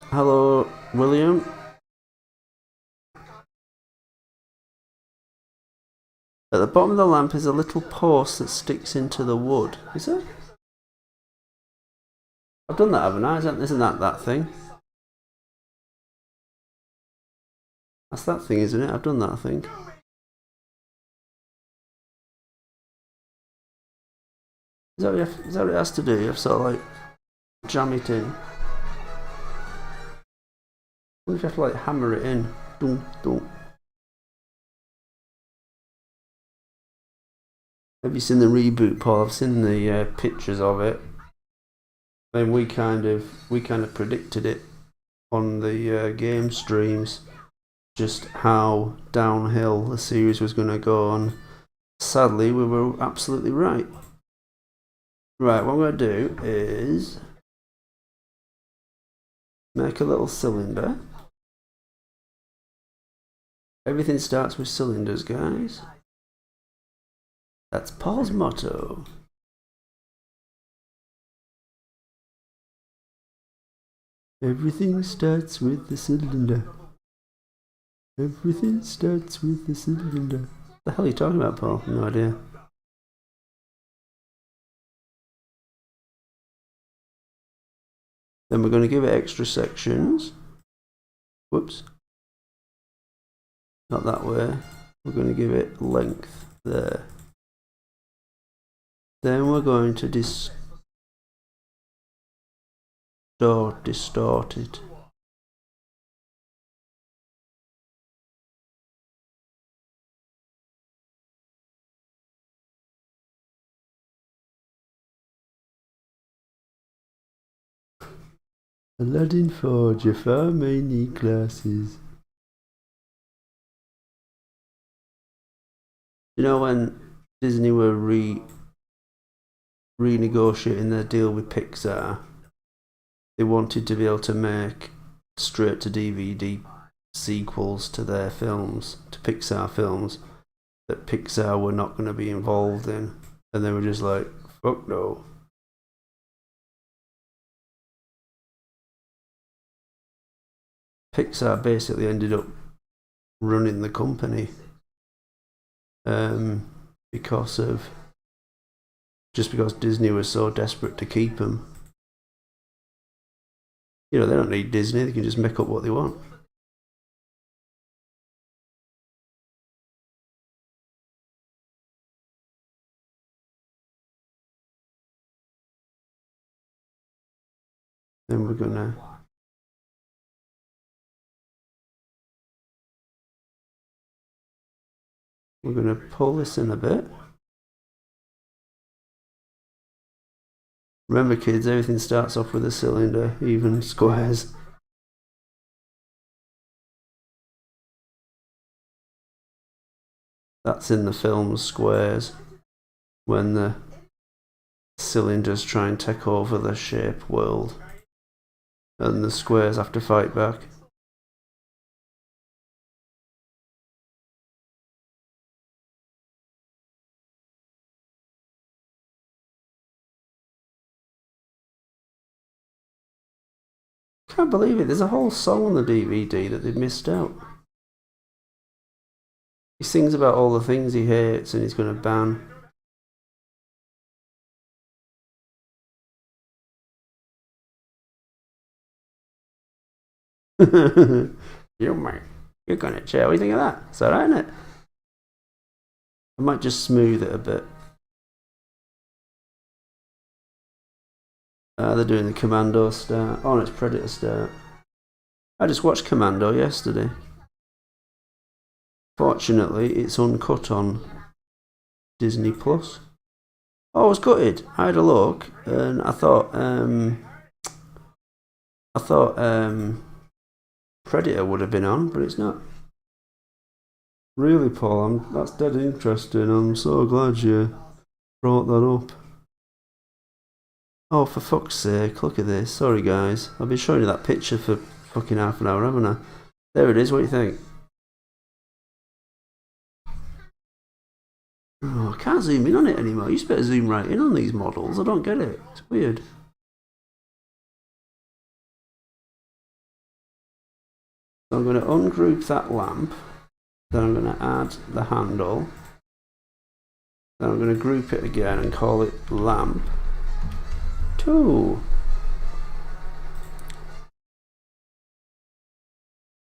[SPEAKER 1] Hello, William. At the bottom of the lamp is a little post that sticks into the wood. Is it? I've done that, haven't I? Isn't that thing? That's that thing, isn't it? I've done that, I think. Is that what it has to do? You have to sort of like jam it in. I wonder if you have to like hammer it in. Dun, dun. Have you seen the reboot, Paul? I've seen the pictures of it. And we kind of predicted it on the game streams, just how downhill the series was going to go, and sadly we were absolutely right. Right, what I'm going to do is make a little cylinder. Everything starts with cylinders, guys. That's Paul's motto. Everything starts with the cylinder. Everything starts with the cylinder. What the hell are you talking about, Paul? No idea. Then we're going to give it extra sections. Whoops. Not that way. We're going to give it length there. Then we're going to distort it. Aladdin Forge, Jafar may need glasses. You know when Disney were renegotiating their deal with Pixar, they wanted to be able to make straight to DVD sequels to their films, to Pixar films, that Pixar were not going to be involved in. And they were just like, fuck no. Pixar basically ended up running the company because Disney was so desperate to keep them. You know, they don't need Disney, they can just make up what they want. Then we're gonna pull this in a bit. Remember kids, everything starts off with a cylinder, even squares. That's in the film Squares, when the cylinders try and take over the shape world and the squares have to fight back. Can't believe it, there's a whole song on the DVD that they've missed out. He sings about all the things he hates and he's going to ban. You're going to chair. What do you think of that? Is that right, isn't it? I might just smooth it a bit. They're doing the Commando start. Oh, no, it's Predator start. I just watched Commando yesterday. Fortunately, it's uncut on Disney Plus. Oh, I was gutted. I had a look, and I thought Predator would have been on, but it's not. Really, Paul, that's dead interesting. I'm so glad you brought that up. Oh, for fuck's sake, look at this. Sorry, guys. I've been showing you that picture for fucking half an hour, haven't I? There it is. What do you think? Oh, I can't zoom in on it anymore. You better zoom right in on these models. I don't get it. It's weird. So I'm going to ungroup that lamp. Then I'm going to add the handle. Then I'm going to group it again and call it lamp 2.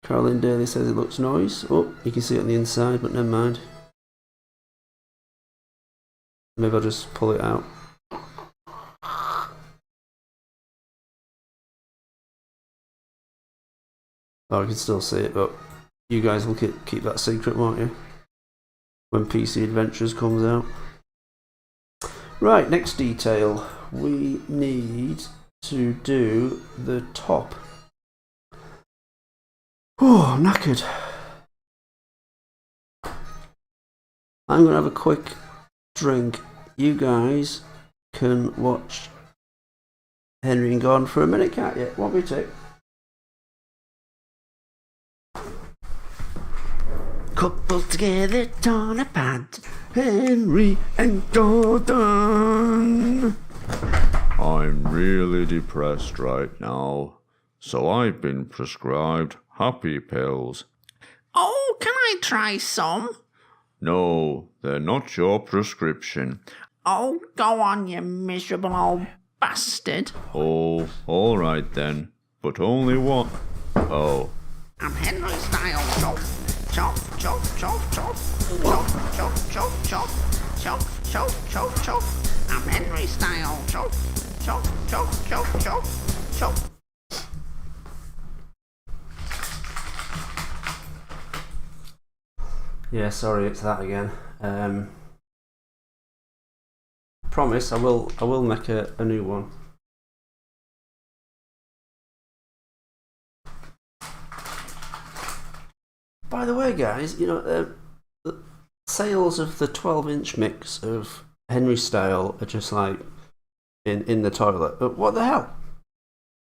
[SPEAKER 1] Caroline Daly says it looks nice. Oh, you can see it on the inside, but never mind. Maybe I'll just pull it out. Oh, I can still see it, but you guys will keep that secret, won't you? When PC Adventures comes out. Right, next detail. We need to do the top. Oh, I'm knackered. I'm going to have a quick drink. You guys can watch Henry and Gordon for a minute, can't you? Won't be take. Couples together on a pad, Henry and Gordon.
[SPEAKER 4] I'm really depressed right now. so I've been prescribed happy pills.
[SPEAKER 5] Oh, can I try some?
[SPEAKER 4] No, they're not your prescription.
[SPEAKER 5] Oh, go on, you miserable old bastard.
[SPEAKER 4] Oh, all right then, but only one. Oh,
[SPEAKER 5] I'm Henry style. Chop, chop, chop, chop, chop, chop, chop, chop, chop, chop, chop, chop, chop. I'm Henry style. Chop, chop, chop, chop, chop, chop.
[SPEAKER 1] Yeah, sorry, it's that again. Promise, I will make a new one. By the way, guys, you know, the sales of the 12-inch mix of Henry Style are just like in the toilet. But what the hell?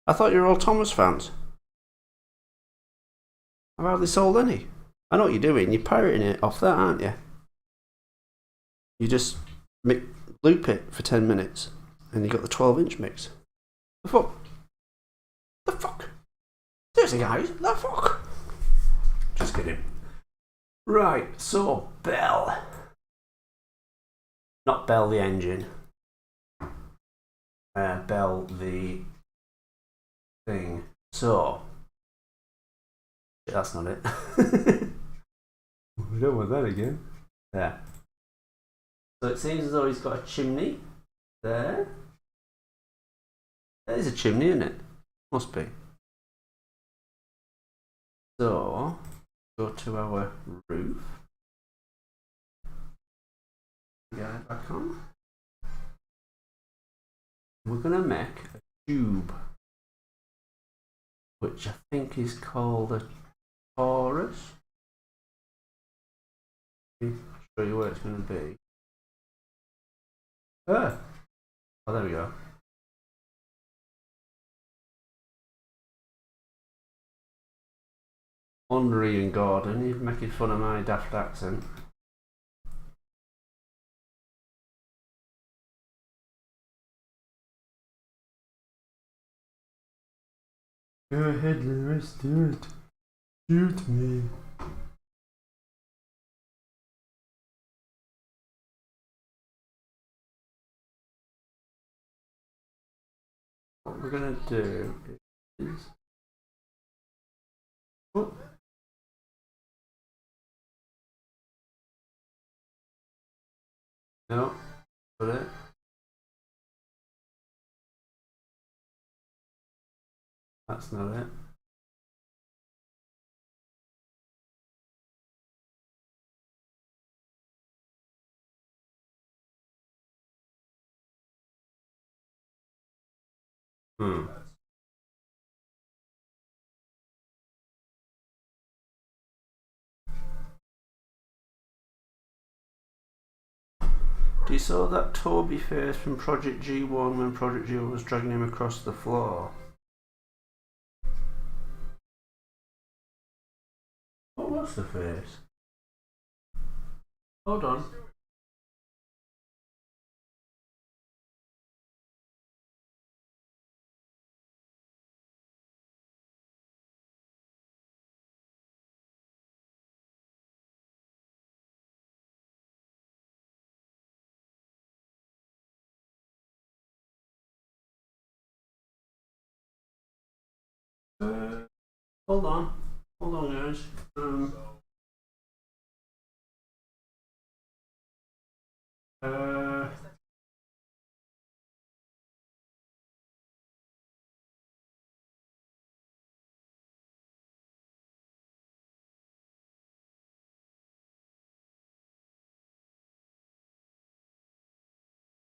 [SPEAKER 1] I thought you were all Thomas fans. I've hardly sold any. I know what you're doing. You're pirating it off that, aren't you? You just loop it for 10 minutes and you got the 12-inch mix. The fuck? The fuck? Seriously, guys? The fuck? Just kidding. Right, so Bell. Not Bell the engine. Bell the thing. So. That's not it. We don't want that again. There. So it seems as though he's got a chimney there. There's a chimney, isn't it? Must be. So, go to our roof. Get it back on. We're going to make a tube, which I think is called a torus. I'll show you where it's going to be. Oh, there we go. Henry and Gordon, you're making fun of my daft accent. Go ahead, Lewis, do it. Shoot me. What we're gonna do is. Oh. No, put it. That's not it. Do you saw that Toby face from Project G1 when Project G1 was dragging him across the floor? What was the face? Hold on. Hold on. Hold on, guys.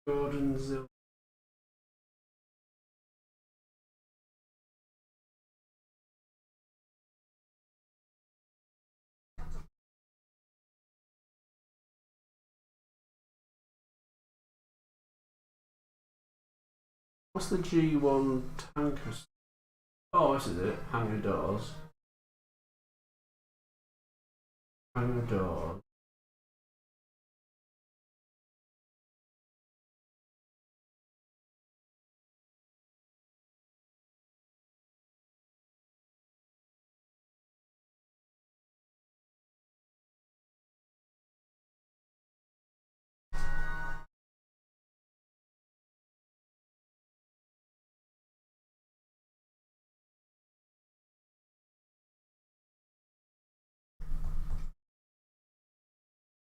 [SPEAKER 1] Gordon's. What's the G1 tanker? Oh, this is it. Hangar doors. Hangar doors.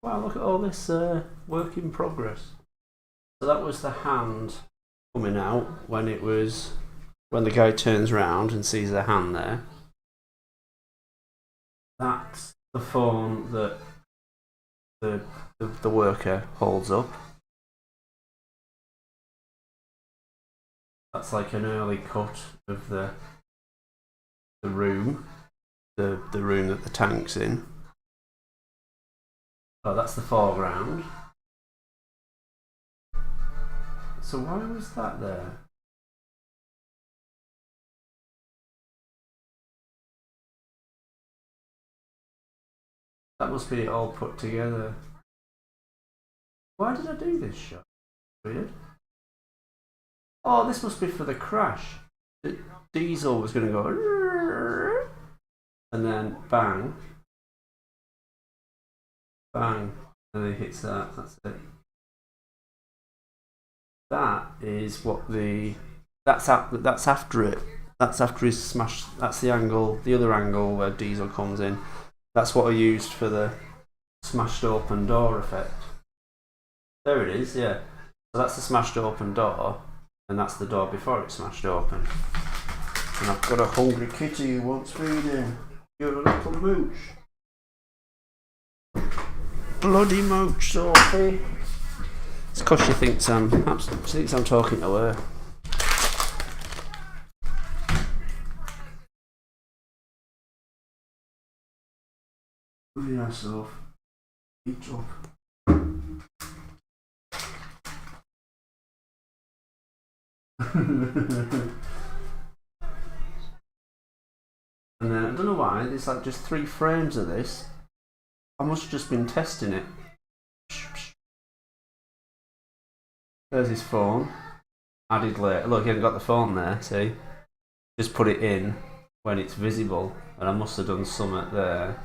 [SPEAKER 1] Wow, look at all this work in progress. So that was the hand coming out when the guy turns around and sees the hand there. That's the phone that the worker holds up. That's like an early cut of the room, the room that the tank's in. Oh, that's the foreground. So why was that there? That must be all put together. Why did I do this shot? Weird. Oh, this must be for the crash. The diesel was going to go, and then bang, bang, and then it hits that. That's it. That is what that's after it. That's after he's smashed. That's the angle, the other angle where diesel comes in. That's what I used for the smashed open door effect. There it is, yeah. So that's the smashed open door, and that's the door before it smashed open. And I've got a hungry kitty who wants feeding. You're a little mooch. Bloody mooch, Sophie. It's because she thinks I'm talking to her. Yeah, Soph. Eat up. And then I don't know why, there's like just 3 frames of this. I must have just been testing it. There's his phone. Added later. Look, he hasn't got the phone there, see? Just put it in when it's visible. And I must have done something there.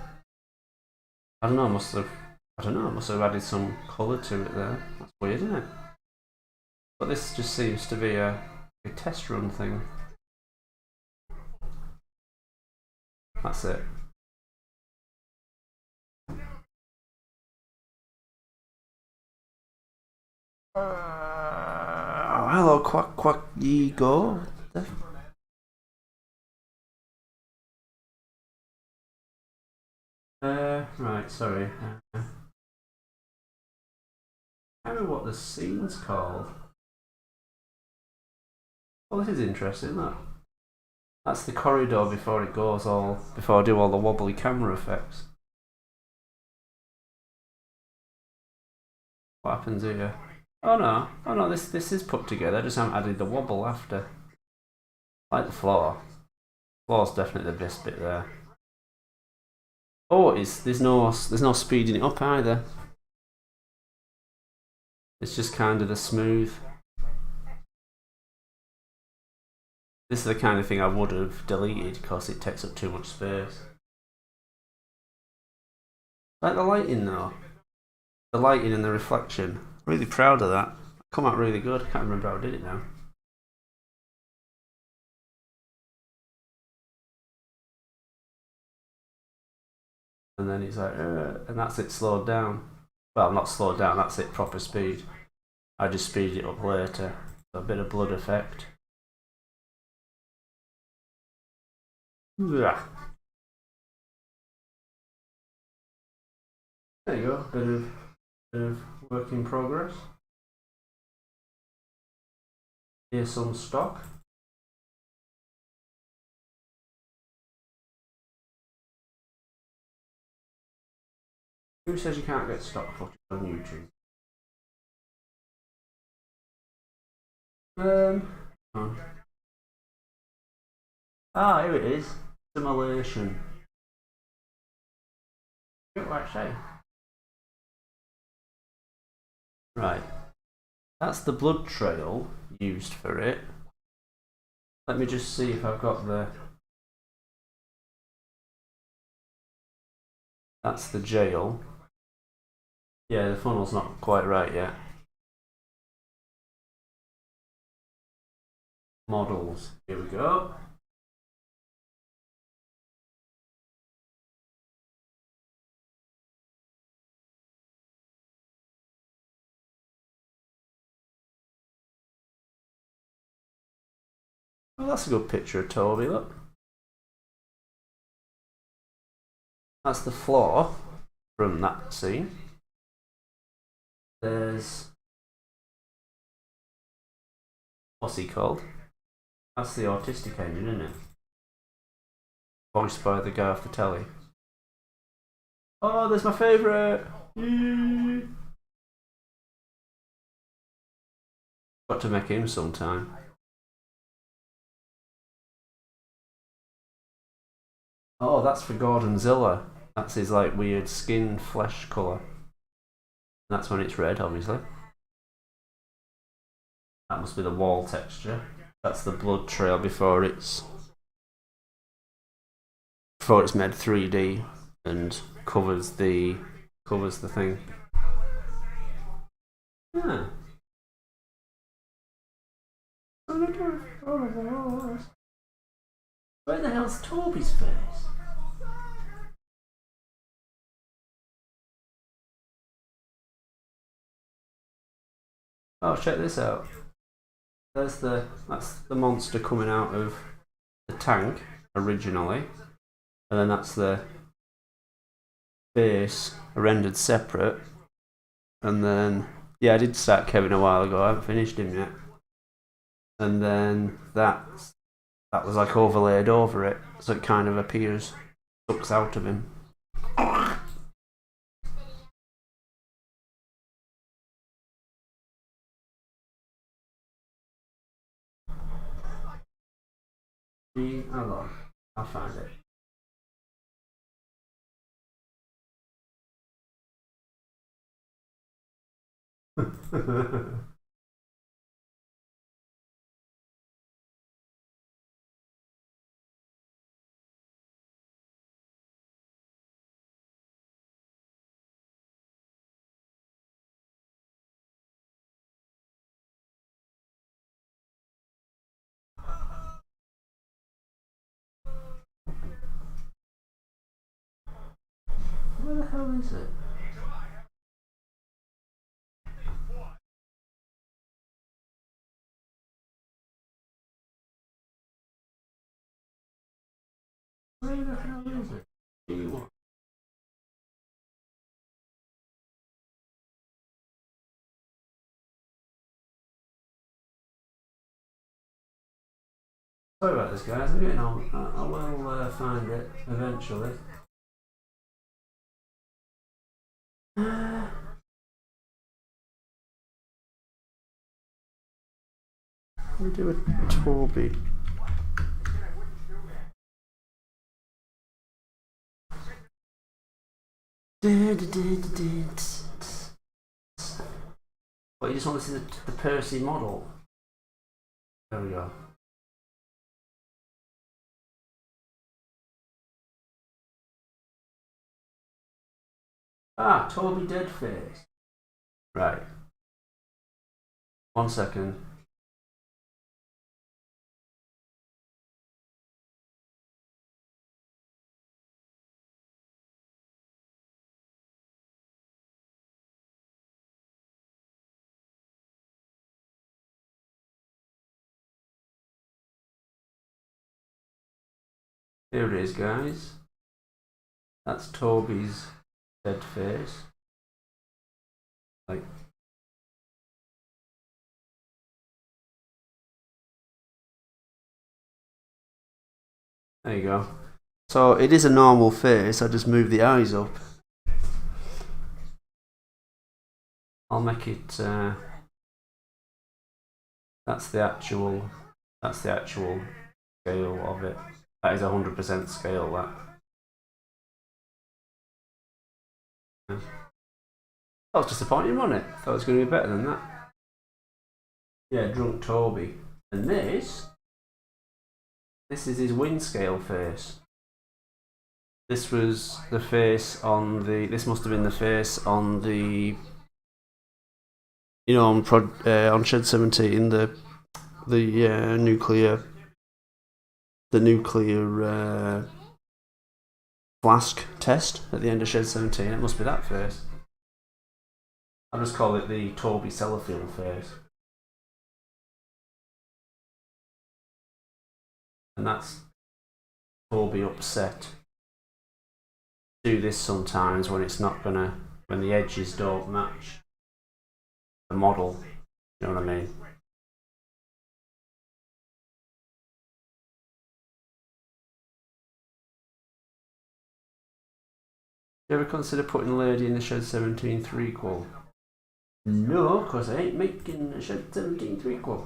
[SPEAKER 1] I don't know, I must have added some colour to it there. That's weird, isn't it? But this just seems to be a test run thing. That's it. Oh, hello, quack quack ye go. Right, sorry. I don't know what the scene's called. Well, this is interesting, isn't it? That's the corridor before I do all the wobbly camera effects. What happens here? Oh no, this is put together, I just haven't added the wobble after. Like the floor. Floor's definitely the best bit there. Oh, there's no speeding it up either. It's just kind of the smooth. This is the kind of thing I would have deleted because it takes up too much space. Like the lighting though. The lighting and the reflection. Really proud of that. Come out really good. I can't remember how I did it now. And then it's like, and that's it slowed down. Well, not slowed down, that's it proper speed. I just speeded it up later. So a bit of blood effect. Yeah. There you go, bit of work in progress. Here's some stock. Who says you can't get stock footage on YouTube? Here it is. Simulation. What do I say? Right. That's the blood trail used for it. Let me just see if I've got the... That's the jail. Yeah, the funnel's not quite right yet. Models. Here we go. Well, that's a good picture of Toby, look. That's the floor from that scene. There's... what's he called? That's the autistic engine, isn't it? Voiced by the guy off the telly. Oh, there's my favourite! Got to make him sometime. Oh, that's for Gordon Zilla. That's his like weird skin flesh colour. That's when it's red, obviously. That must be the wall texture. That's the blood trail before it's made 3D and covers the thing. Yeah. Where the hell's Toby's face? Oh, check this out. That's the monster coming out of the tank originally, and then that's the face rendered separate. And then yeah, I did start Kevin a while ago. I haven't finished him yet. And then that was like overlaid over it, so it kind of appears, sucks out of him. Hold on, I'll find it. Where the hell is it? Where the hell is it? Sorry about this, guys. I'm getting on. I will find it eventually. We do a Toby. What, you just want to see the Percy model? There we go. Ah, Toby Deadface. Right. 1 second. Here it is, guys. That's Toby's dead face. Like, there you go. So it is a normal face. I just move the eyes up. I'll make it. That's the actual scale of it. That is 100% scale. That. I was disappointed, wasn't it? Thought it was going to be better than that. Yeah, Drunk Toby. And this is his wind scale face. This was the face on the. This must have been the face on the. You know, on Shed 17, the nuclear flask test at the end of Shed 17. It must be that face. I'll just call it the Toby Sellafield face. and that's Toby upset. Do this sometimes when it's not gonna, when the edges don't match the model. You know what I mean? You ever consider putting Lady in the Shed 17 threequel? No, because I ain't making a Shed 17 threequel.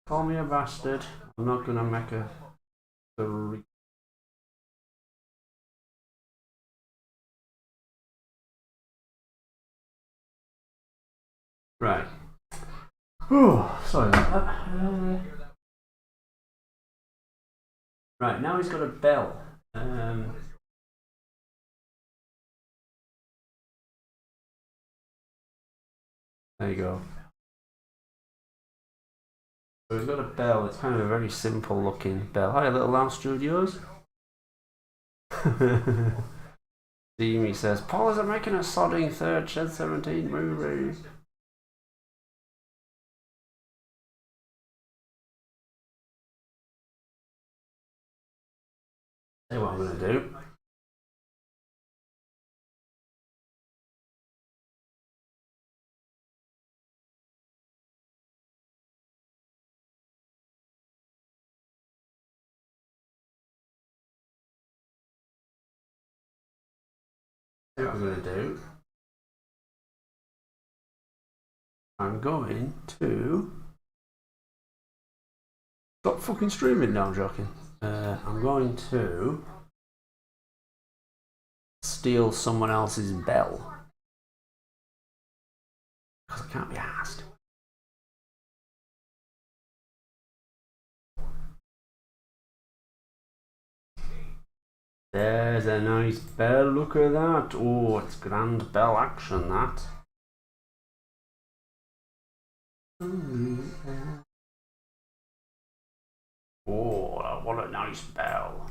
[SPEAKER 1] Call me a bastard. I'm not gonna make a three. Right. Oh, sorry about that. Right, now he's got a bell. There you go. So he's got a bell. It's kind of a very simple looking bell. Hi, Little Lounge Studios. Steamy says, Paul isn't making a sodding third Shed 17 movie. See what I'm going to do. See what I'm going to do. I'm going to stop fucking streaming now, I'm joking. I'm going to steal someone else's bell. Because I can't be asked. There's a nice bell, look at that. Oh, it's grand bell action, that. Oh, what a nice bell.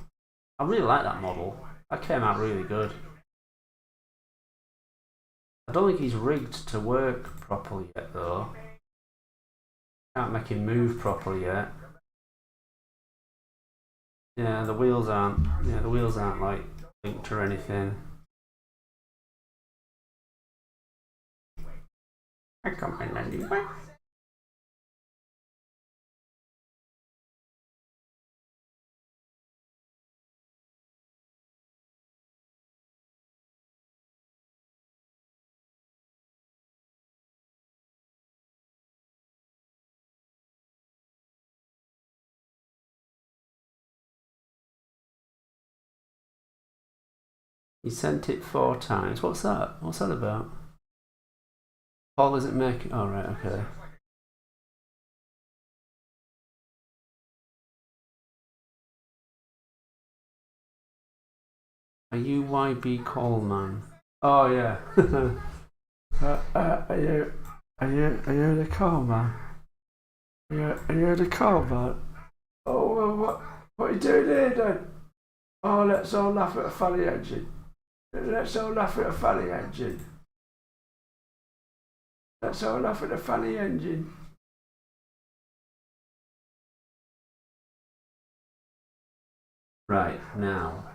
[SPEAKER 1] I really like that model. That came out really good. I don't think he's rigged to work properly yet, though. Can't make him move properly yet. Yeah, the wheels aren't. Yeah, the wheels aren't like linked or anything. I come in anyway. He sent it 4 times. What's that? What's that about? Paul isn't making. Oh, right, okay. Are you YB Coleman? Oh, yeah. Are you the Coleman? Are you the Coleman? Oh, well, what are you doing here then? Oh, let's all laugh at a funny engine. Let's all laugh at a funny engine. Let's all laugh at a funny engine. Right, now.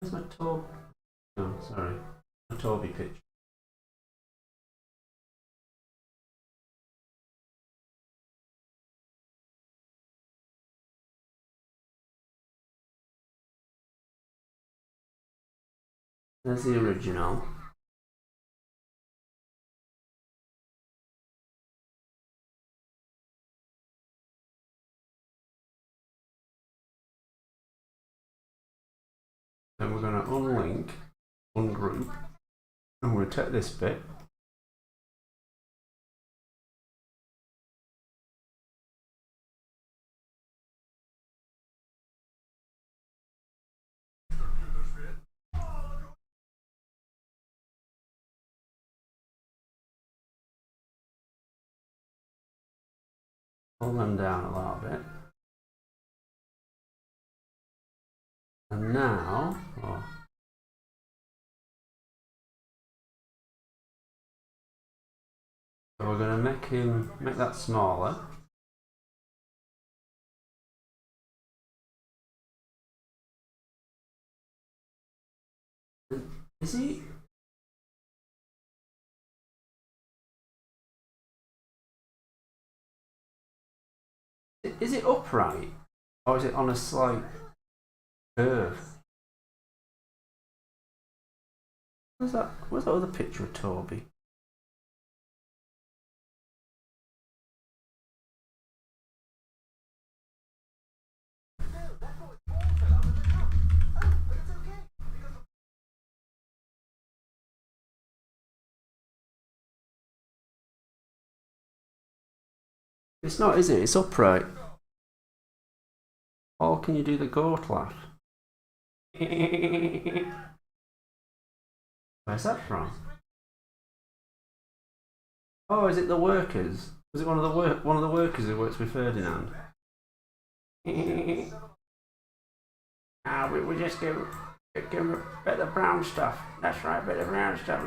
[SPEAKER 1] Where's my Toby? Oh, sorry. My Toby picture. There's the original. Then we're going to unlink, ungroup, and we're going to take this bit. Pull them down a little bit. And now, So we're going to make that smaller. Is he? Is it upright? Or is it on a slight curve? Where's that other picture of Toby? It's not, is it? It's upright. Or can you do the goat laugh? Where's that from? Oh, is it the workers? Was it one of the workers who works with Ferdinand? We just give him a bit of brown stuff. That's right, a bit of brown stuff.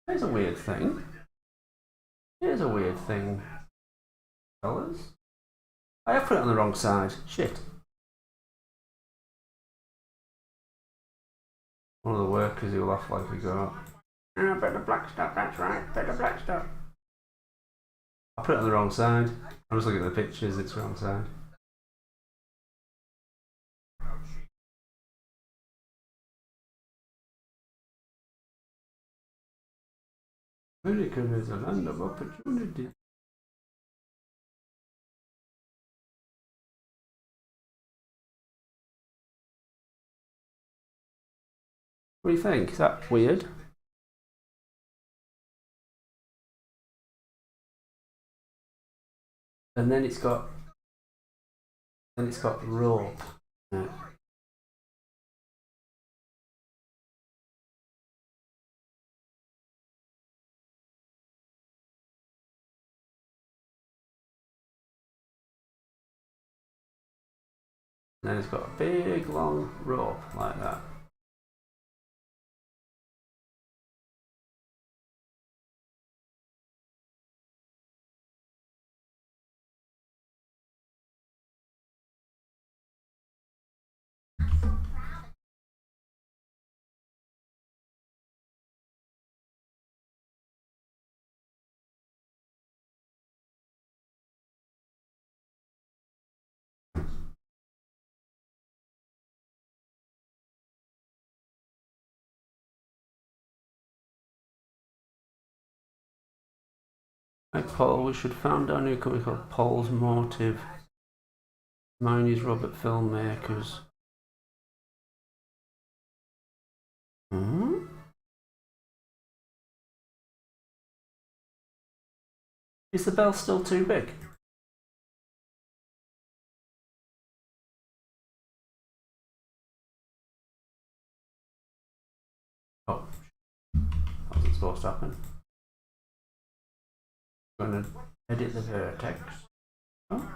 [SPEAKER 1] Here's a weird thing. Here's a weird thing, fellas. I have put it on the wrong side. Shit. One of the workers who laugh like we go. Ah, bit of black stuff, that's right. Bit of black stuff. I put it on the wrong side. I'm just looking at the pictures, it's the wrong side. America is a land of opportunity. What do you think? Is that weird? And then it's got rope. Yeah. And then it's got a big long rope like that. Like Paul, we should found our new company called Paul's Motive. Mine is Robert Filmmakers. Is the bell still too big? Oh, that wasn't supposed to happen. I'm going to edit the vertex. Oh.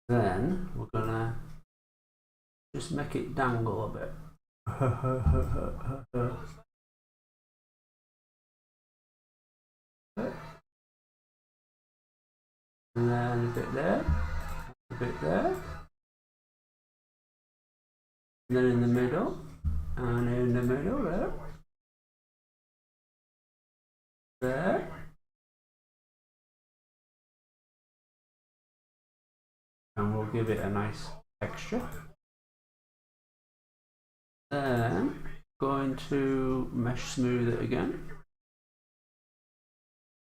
[SPEAKER 1] Then we're gonna just make it dangle a bit. And then a bit there, a bit there, and then in the middle, and in the middle there, there. And we'll give it a nice texture. Then going to mesh smooth it again.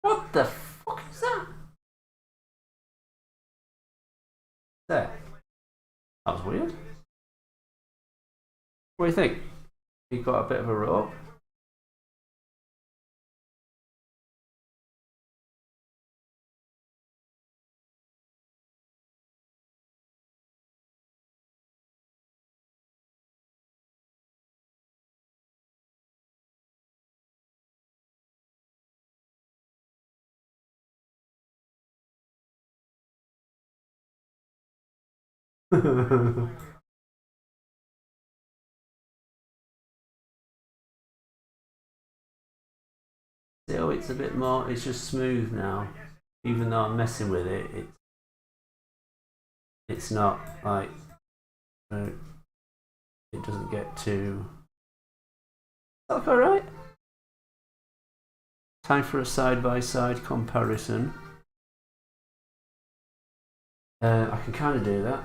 [SPEAKER 1] What the fuck is that? There. That was weird. What do you think? You got a bit of a rope. Still, it's a bit more, it's just smooth now. Even though I'm messing with it, it's not like, it doesn't get too... That look alright? Time for a side-by-side comparison. I can kind of do that.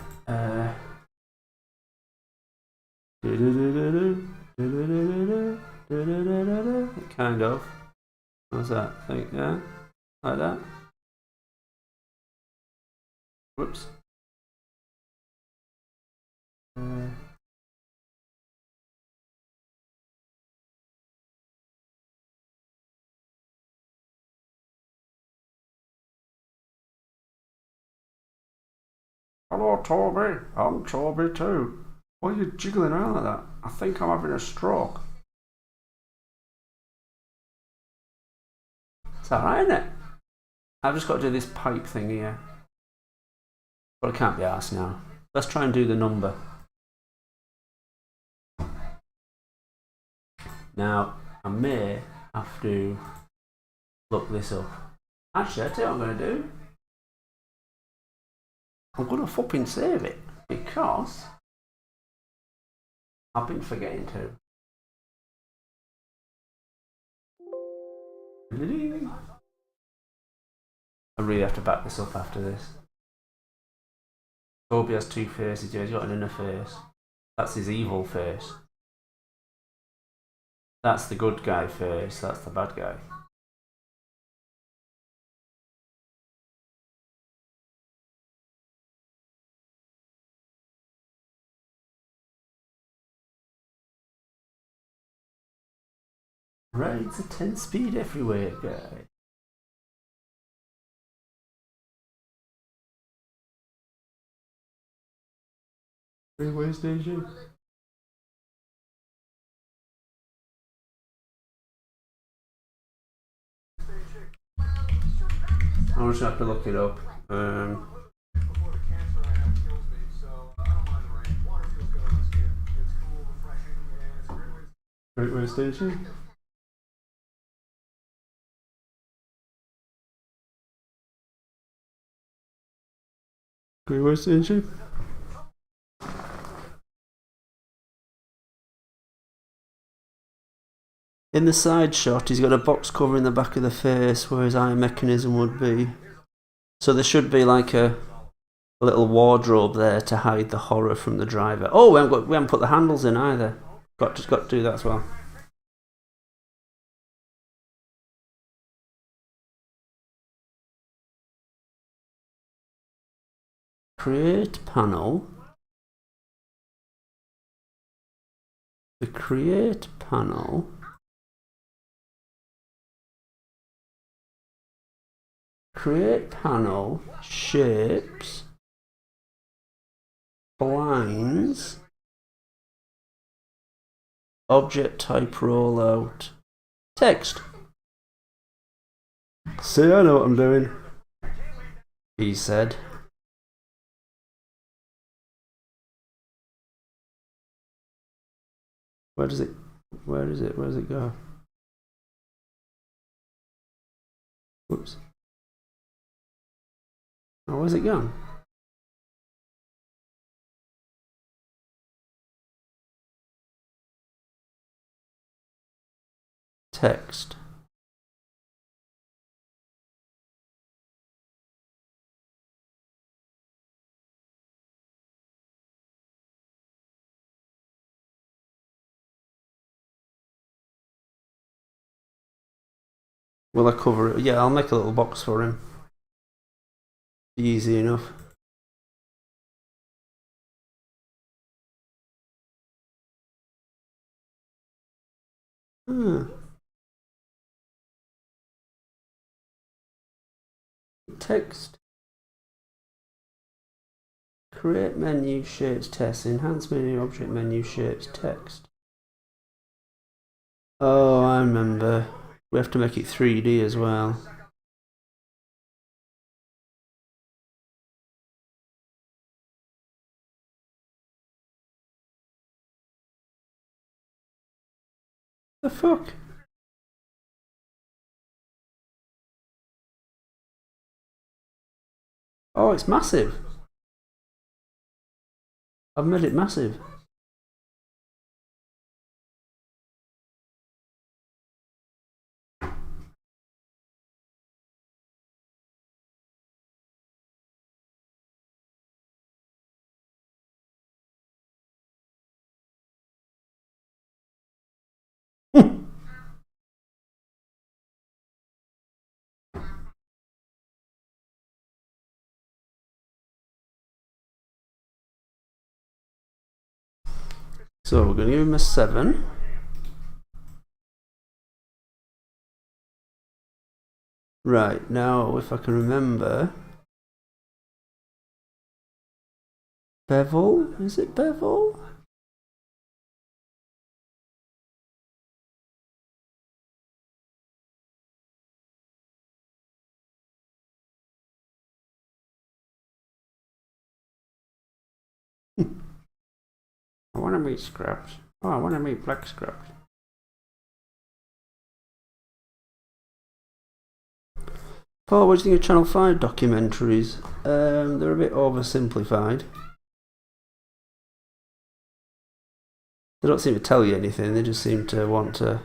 [SPEAKER 1] Kind of. What's that? Think, yeah? Like that? Whoops. Hello, Toby. I'm Toby too. Why are you jiggling around like that? I think I'm having a stroke. It's alright, isn't it? I've just got to do this pipe thing here. But I can't be arsed now. Let's try and do the number. Now, I may have to look this up. Actually, I tell you what I'm going to do. I'm going to fucking save it because I've been forgetting to. I really have to back this up after this. Toby has two faces, yeah, he's got an inner face. That's his evil face. That's the good guy face, that's the bad guy. Right, it's a 10 speed everywhere, guy. Freeway station. I'll just have to look it up. Freeway station. Freeway station. In the side shot, he's got a box cover in the back of the face where his eye mechanism would be. So there should be like a little wardrobe there to hide the horror from the driver. Oh, we haven't put the handles in either. Got to do that as well. Create panel. The create panel shapes blinds object type rollout text. See, I know what I'm doing, he said. Where does it go? Whoops. Oh, where's it gone? Text. Will I cover it? Yeah, I'll make a little box for him. Easy enough. Text. Create menu shapes text. Enhance menu object menu shapes text. Oh, I remember. We have to make it 3D as well. The fuck? Oh, it's massive. I've made it massive. So we're going to give him a 7. Right, now if I can remember. Bevel? Is it bevel? I want to meet scraps. Oh, I want to meet black scraps. Paul, what do you think of Channel 5 documentaries? They're a bit oversimplified. They don't seem to tell you anything, they just seem to want to...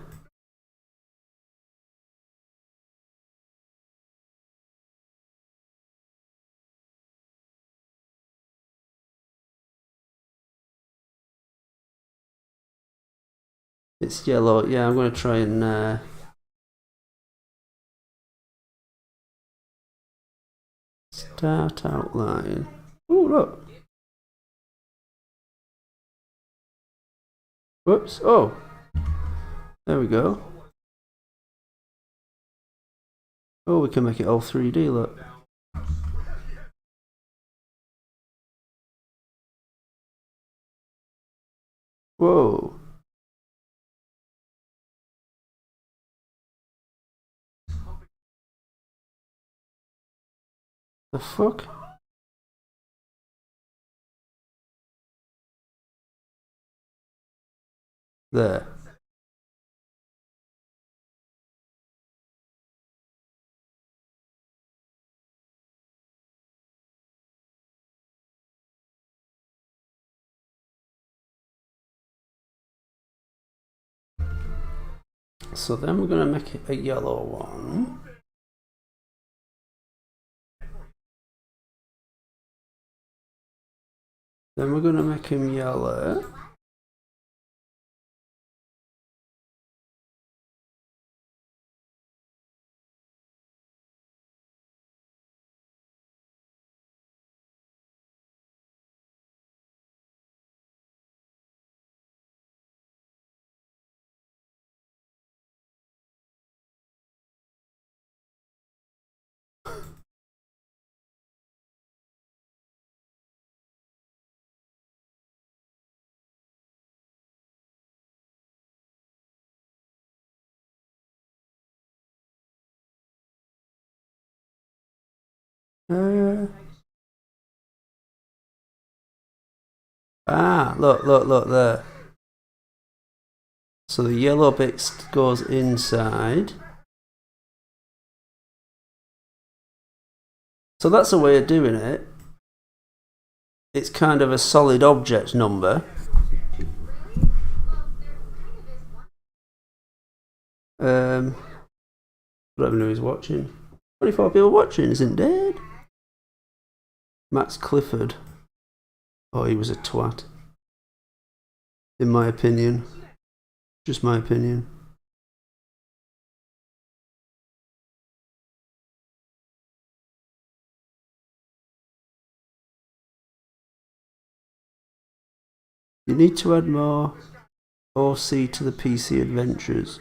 [SPEAKER 1] It's yellow. Yeah, I'm going to try and... Start outline. Oh, look. Whoops. Oh. There we go. Oh, we can make it all 3D, look. Whoa. The fuck? There. So then we're going to make it a yellow one. Then we're going to make him yellow. Look there. So the yellow bit goes inside. So that's a way of doing it. It's kind of a solid object number. I don't even know who's watching. 24 people watching, isn't dead. Max Clifford. Oh, he was a twat. In my opinion. Just my opinion. You need to add more OC to the PC adventures.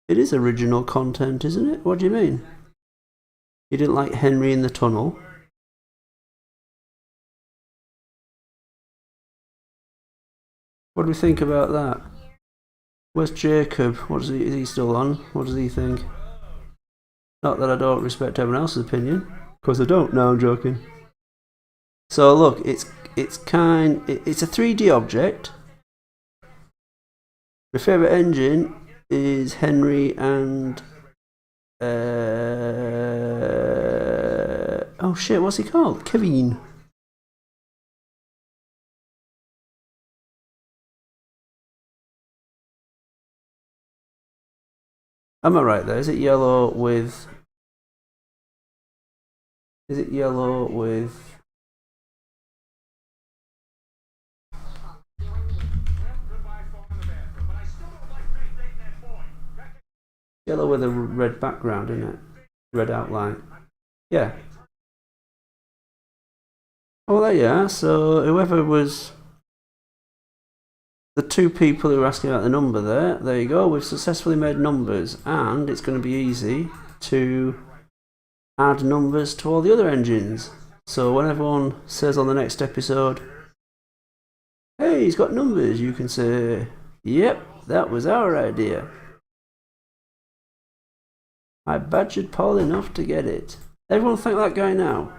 [SPEAKER 1] It is original content, isn't it? What do you mean? You didn't like Henry in the tunnel? What do we think about that? Where's Jacob? Is he still on? What does he think? Not that I don't respect everyone else's opinion. Because I don't. No, I'm joking. So look, it's a 3D object. My favourite engine is Henry and oh shit, what's he called? Kevin. Am I right there? Is it yellow with? Is it yellow with? Yellow with a red background, isn't it? Red outline. Yeah. Oh, there you are. So whoever was the two people who were asking about the number there you go. We've successfully made numbers, and it's going to be easy to add numbers to all the other engines. So when everyone says on the next episode, hey, he's got numbers, you can say, yep, that was our idea. I badgered Paul enough to get it. Everyone think that guy now?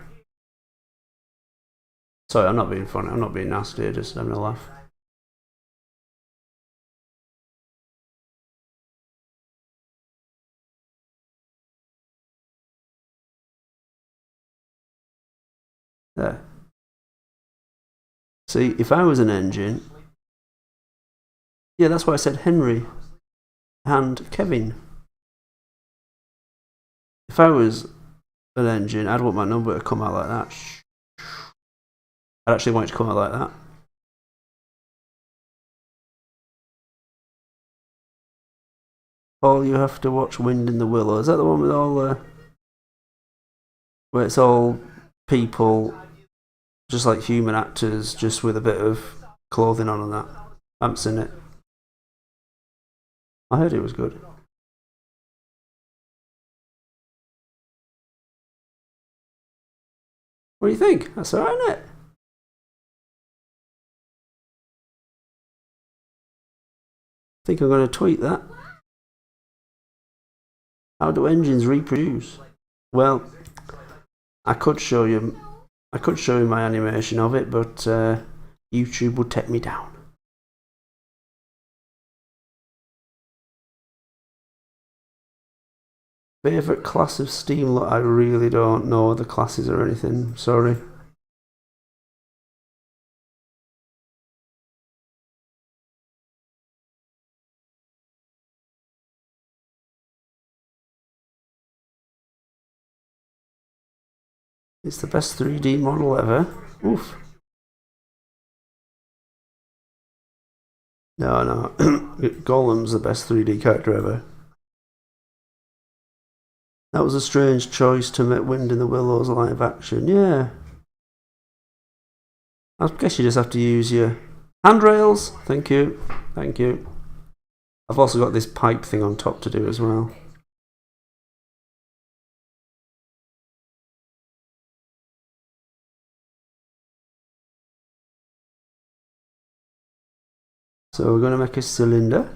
[SPEAKER 1] Sorry, I'm not being funny. I'm not being nasty. Just having a laugh. There. See, if I was an engine... Yeah, that's why I said Henry and Kevin. If I was an engine, I'd want my number to come out like that. I'd actually want it to come out like that. All you have to watch Wind in the Willow. Is that the one with all the... where it's all people, just like human actors, just with a bit of clothing on and that? I haven't seen it. I heard it was good. What do you think? That's alright, isn't it? I think I'm going to tweet that. How do engines reproduce? Well, I could show you my animation of it, but YouTube would take me down. Favourite class of steam? Look, I really don't know the classes or anything. Sorry. It's the best 3D model ever. Oof. No. Golem's the best 3D character ever. That was a strange choice to make Wind in the Willows live action. Yeah. I guess you just have to use your handrails. Thank you. Thank you. I've also got this pipe thing on top to do as well. So we're going to make a cylinder.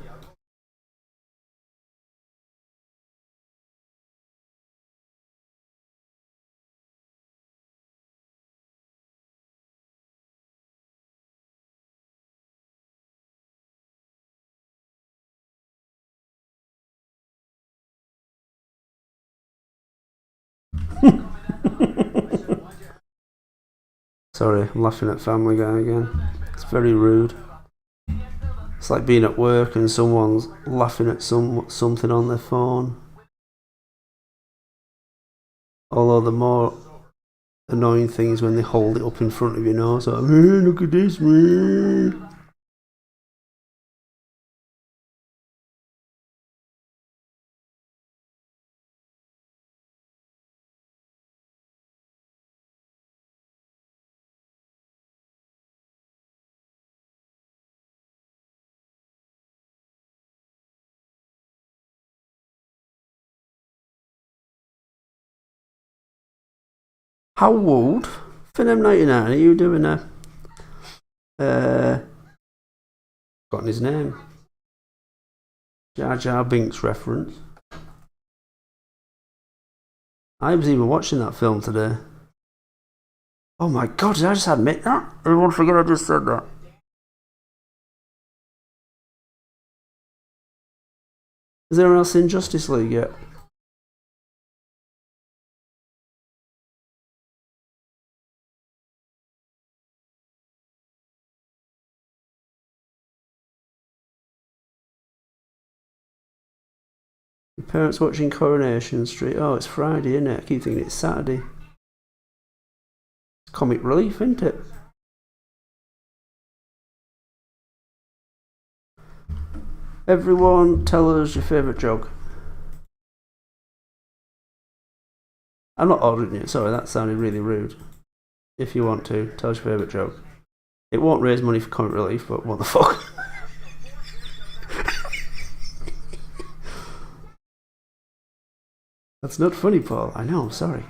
[SPEAKER 1] Sorry, I'm laughing at Family Guy again. It's very rude. It's like being at work and someone's laughing at something on their phone. Although the more annoying thing is when they hold it up in front of your nose, like, man, look at this, man. How old? Finem 99, are you doing a forgotten his name. Jar Jar Binks reference. I was even watching that film today. Oh my god, did I just admit that? Everyone forget I just said that. Is there anyone else in Justice League yet? Your parents watching Coronation Street. Oh, it's Friday, isn't it? I keep thinking it's Saturday. It's comic relief, isn't it? Everyone, tell us your favourite joke. I'm not ordering it, sorry, that sounded really rude. If you want to, tell us your favourite joke. It won't raise money for comic relief, but what the fuck? That's not funny, Paul. I know, I'm sorry.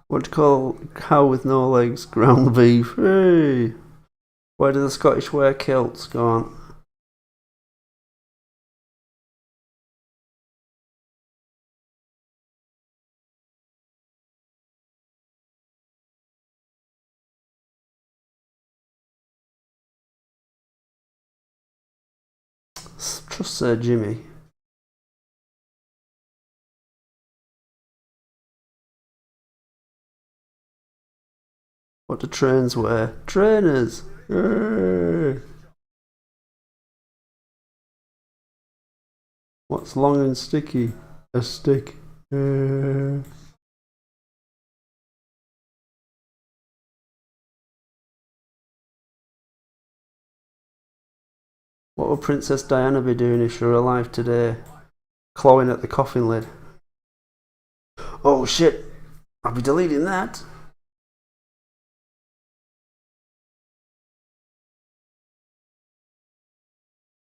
[SPEAKER 1] What do you call cow with no legs? Ground beef. Hey! Why do the Scottish wear kilts? Go on. Trust Sir Jimmy. What do trains wear? Trainers! Hey. What's long and sticky? A stick. Hey. What would Princess Diana be doing if she were alive today? Clawing at the coffin lid. Oh shit! I'll be deleting that.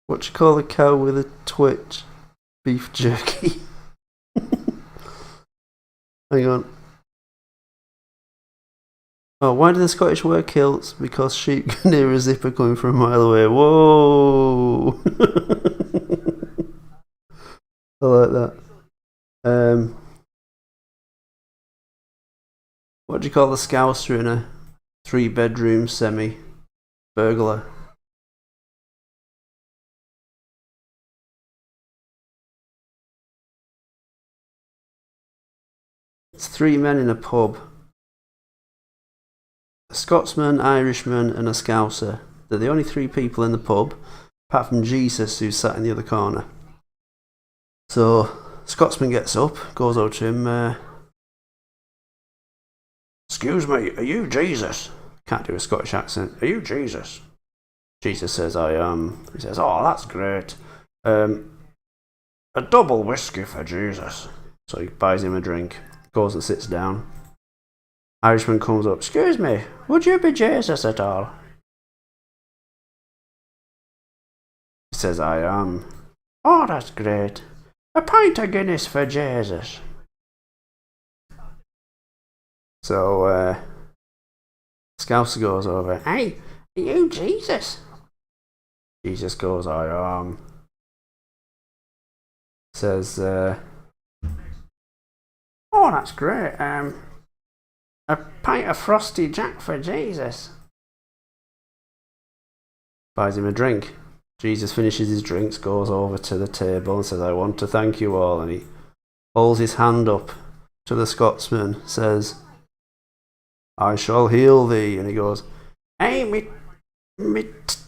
[SPEAKER 1] What you call a cow with a twitch? Beef jerky. Hang on. Oh, why do the Scottish wear kilts? Because sheep can hear a zipper coming from a mile away. Whoa! I like that. What do you call the Scouser in a 3-bedroom semi-burglar? It's 3 men in a pub. A Scotsman, Irishman and a Scouser. They're the only 3 people in the pub, apart from Jesus who's sat in the other corner. So, Scotsman gets up, goes over to him, excuse me, are you Jesus? Can't do a Scottish accent. Are you Jesus? Jesus says, I am. He says, oh, that's great. A double whiskey for Jesus. So he buys him a drink, goes and sits down. Irishman comes up, excuse me, would you be Jesus at all? He says, I am. Oh, that's great. A pint of Guinness for Jesus. So, Scouser goes over, hey, are you Jesus? Jesus goes, I am. Says, oh, that's great. A pint of Frosty Jack for Jesus. Buys him a drink. Jesus finishes his drinks, goes over to the table and says, I want to thank you all. And he holds his hand up to the Scotsman, says, I shall heal thee. And he goes, hey, me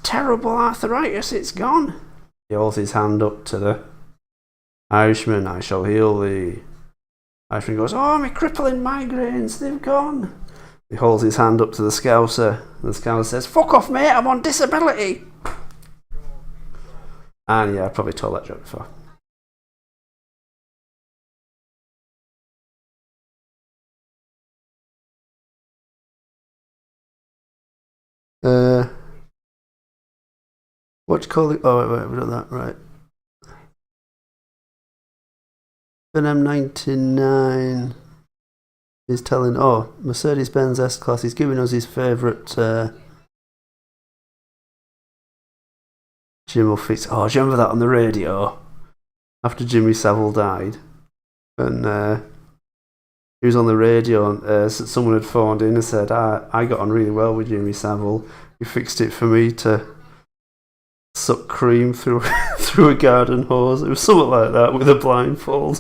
[SPEAKER 1] terrible arthritis, it's gone. He holds his hand up to the Irishman, I shall heal thee. Irishman goes, oh, my crippling migraines, they've gone. He holds his hand up to the Scouser, and the Scouser says, fuck off, mate, I'm on disability. And yeah, I probably told that joke before. What do you call it? Oh, wait, we've done that, right. An M99 is telling, Mercedes-Benz S-Class, he's giving us his favourite Jim will fix. Oh, do you remember that on the radio? After Jimmy Savile died. And he was on the radio and someone had phoned in and said, I got on really well with Jimmy Savile. He fixed it for me to suck cream through through a garden hose. It was something like that with a blindfold.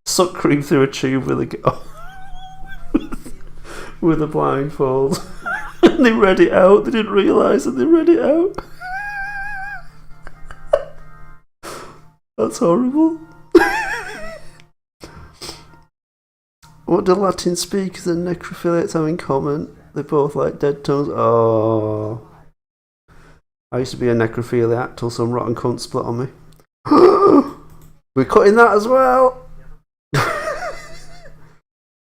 [SPEAKER 1] Suck cream through a tube with a blindfold. And they read it out. They didn't realise that they read it out. That's horrible. What do Latin speakers and necrophiliacs have in common? They both like dead tones. Oh. I used to be a necrophiliac till some rotten cunt split on me. We're cutting that as well.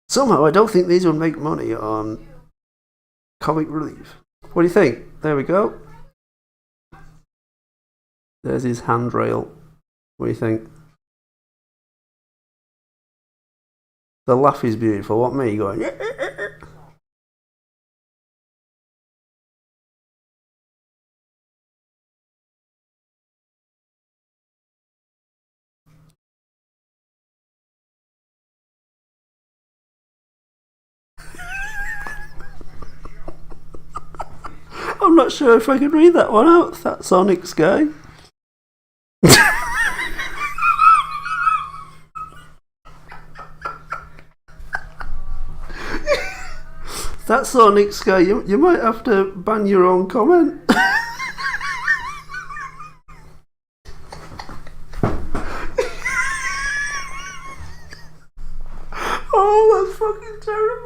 [SPEAKER 1] Somehow I don't think these would make money on Comic Relief. What do you think? There we go. There's his handrail. What do you think? The laugh is beautiful. What, me going? I'm not sure if I can read that one out. That Sonic's guy. That Sonic's guy. You might have to ban your own comment. Oh, that's fucking terrible.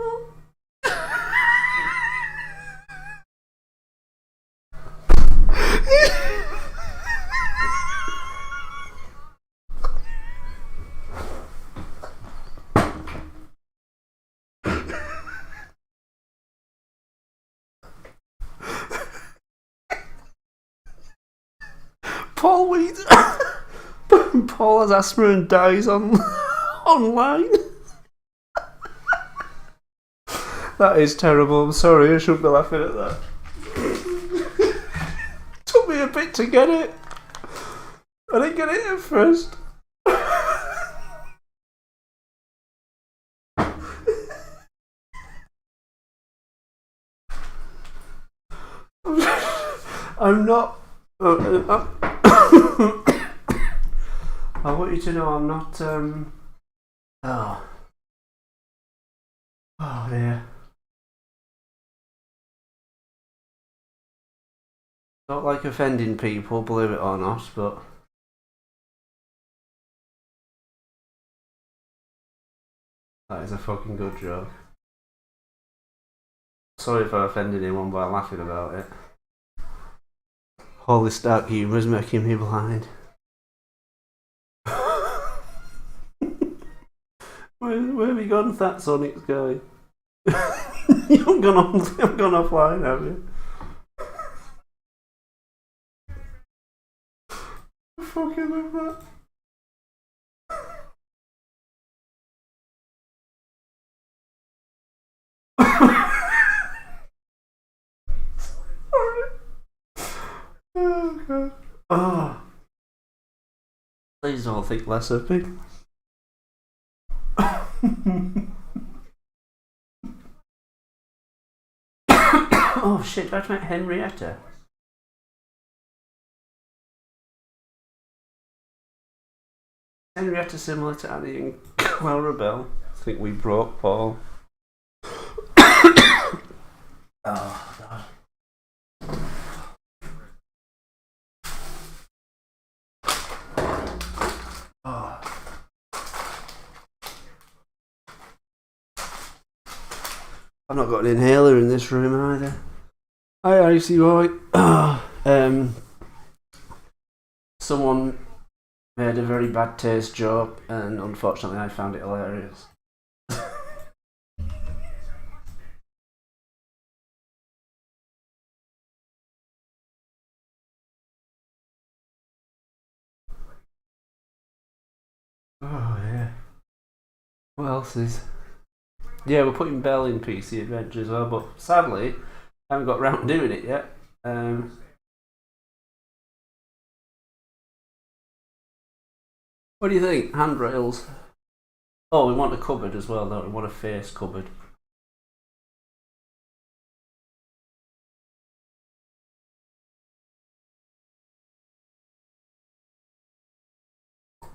[SPEAKER 1] Paul has asthma and dies online. That is terrible. I'm sorry, I shouldn't be laughing at that. Took me a bit to get it. I didn't get it at first. I'm not. I want you to know I'm not. Oh dear. Not like offending people, believe it or not, but. That is a fucking good joke. Sorry if I offended anyone by laughing about it. All this dark humour is making me blind. Where have you gone, Fat Sonic's guy? You've gone offline, have you? I fucking love that. Oh god. Oh. Please don't think less of me. Oh shit, do I have to make Henrietta? Henrietta similar to Annie and Clara Bell. I think we broke Paul. Oh god. Oh. I've not got an inhaler in this room either. Hi, Icy Boy. someone made a very bad taste joke, and unfortunately I found it hilarious. Oh yeah. What else is? Yeah, we're putting Bell in PC Adventure as well, but sadly, I haven't got round to doing it yet. What do you think? Handrails. Oh, we want a cupboard as well, don't we? We want a face cupboard.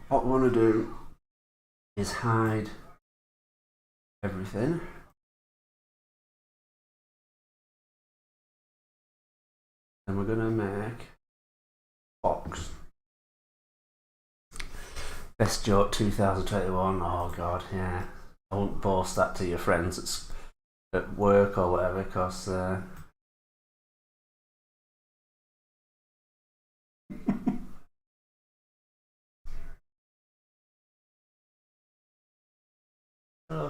[SPEAKER 1] What we want to do is hide everything. And we're going to make box. Best joke 2021. Oh god, yeah. I won't boast that to your friends at work or whatever, because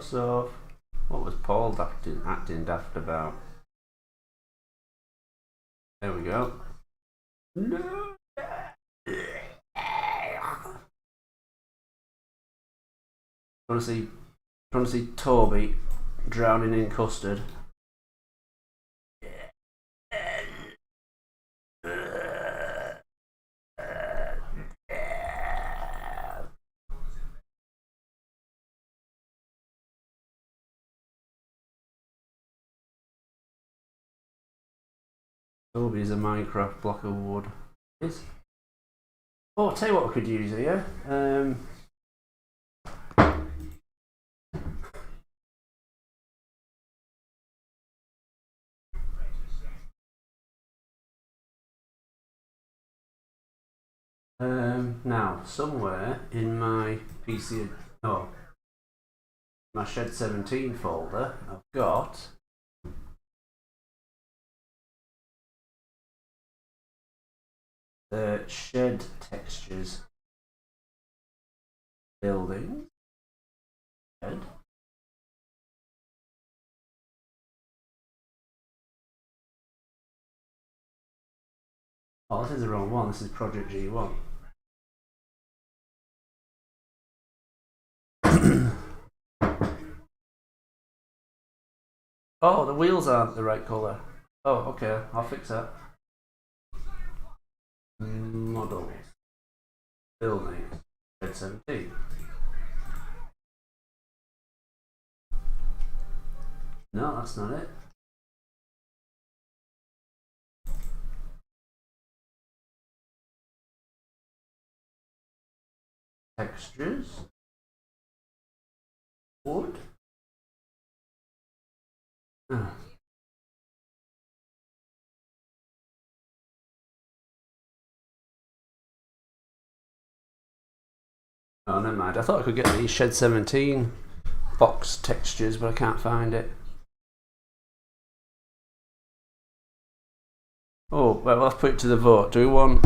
[SPEAKER 1] so what was Paul acting daft about? There we go. No. Want to see Toby drowning in custard? Toby's a Minecraft block of wood. Is. Oh, I'll tell you what we could use here. Now, somewhere in my PC, my Shed 17 folder, I've got the shed textures building. Shed. Oh, this is the wrong one. This is Project G1. Oh, the wheels aren't the right colour. Oh, okay, I'll fix that. Models. Building. Shed 17. No, that's not it. Textures. Wood. Oh. Oh, never mind. I thought I could get these Shed 17 box textures, but I can't find it. Oh, well, let's put it to the vote. Do we want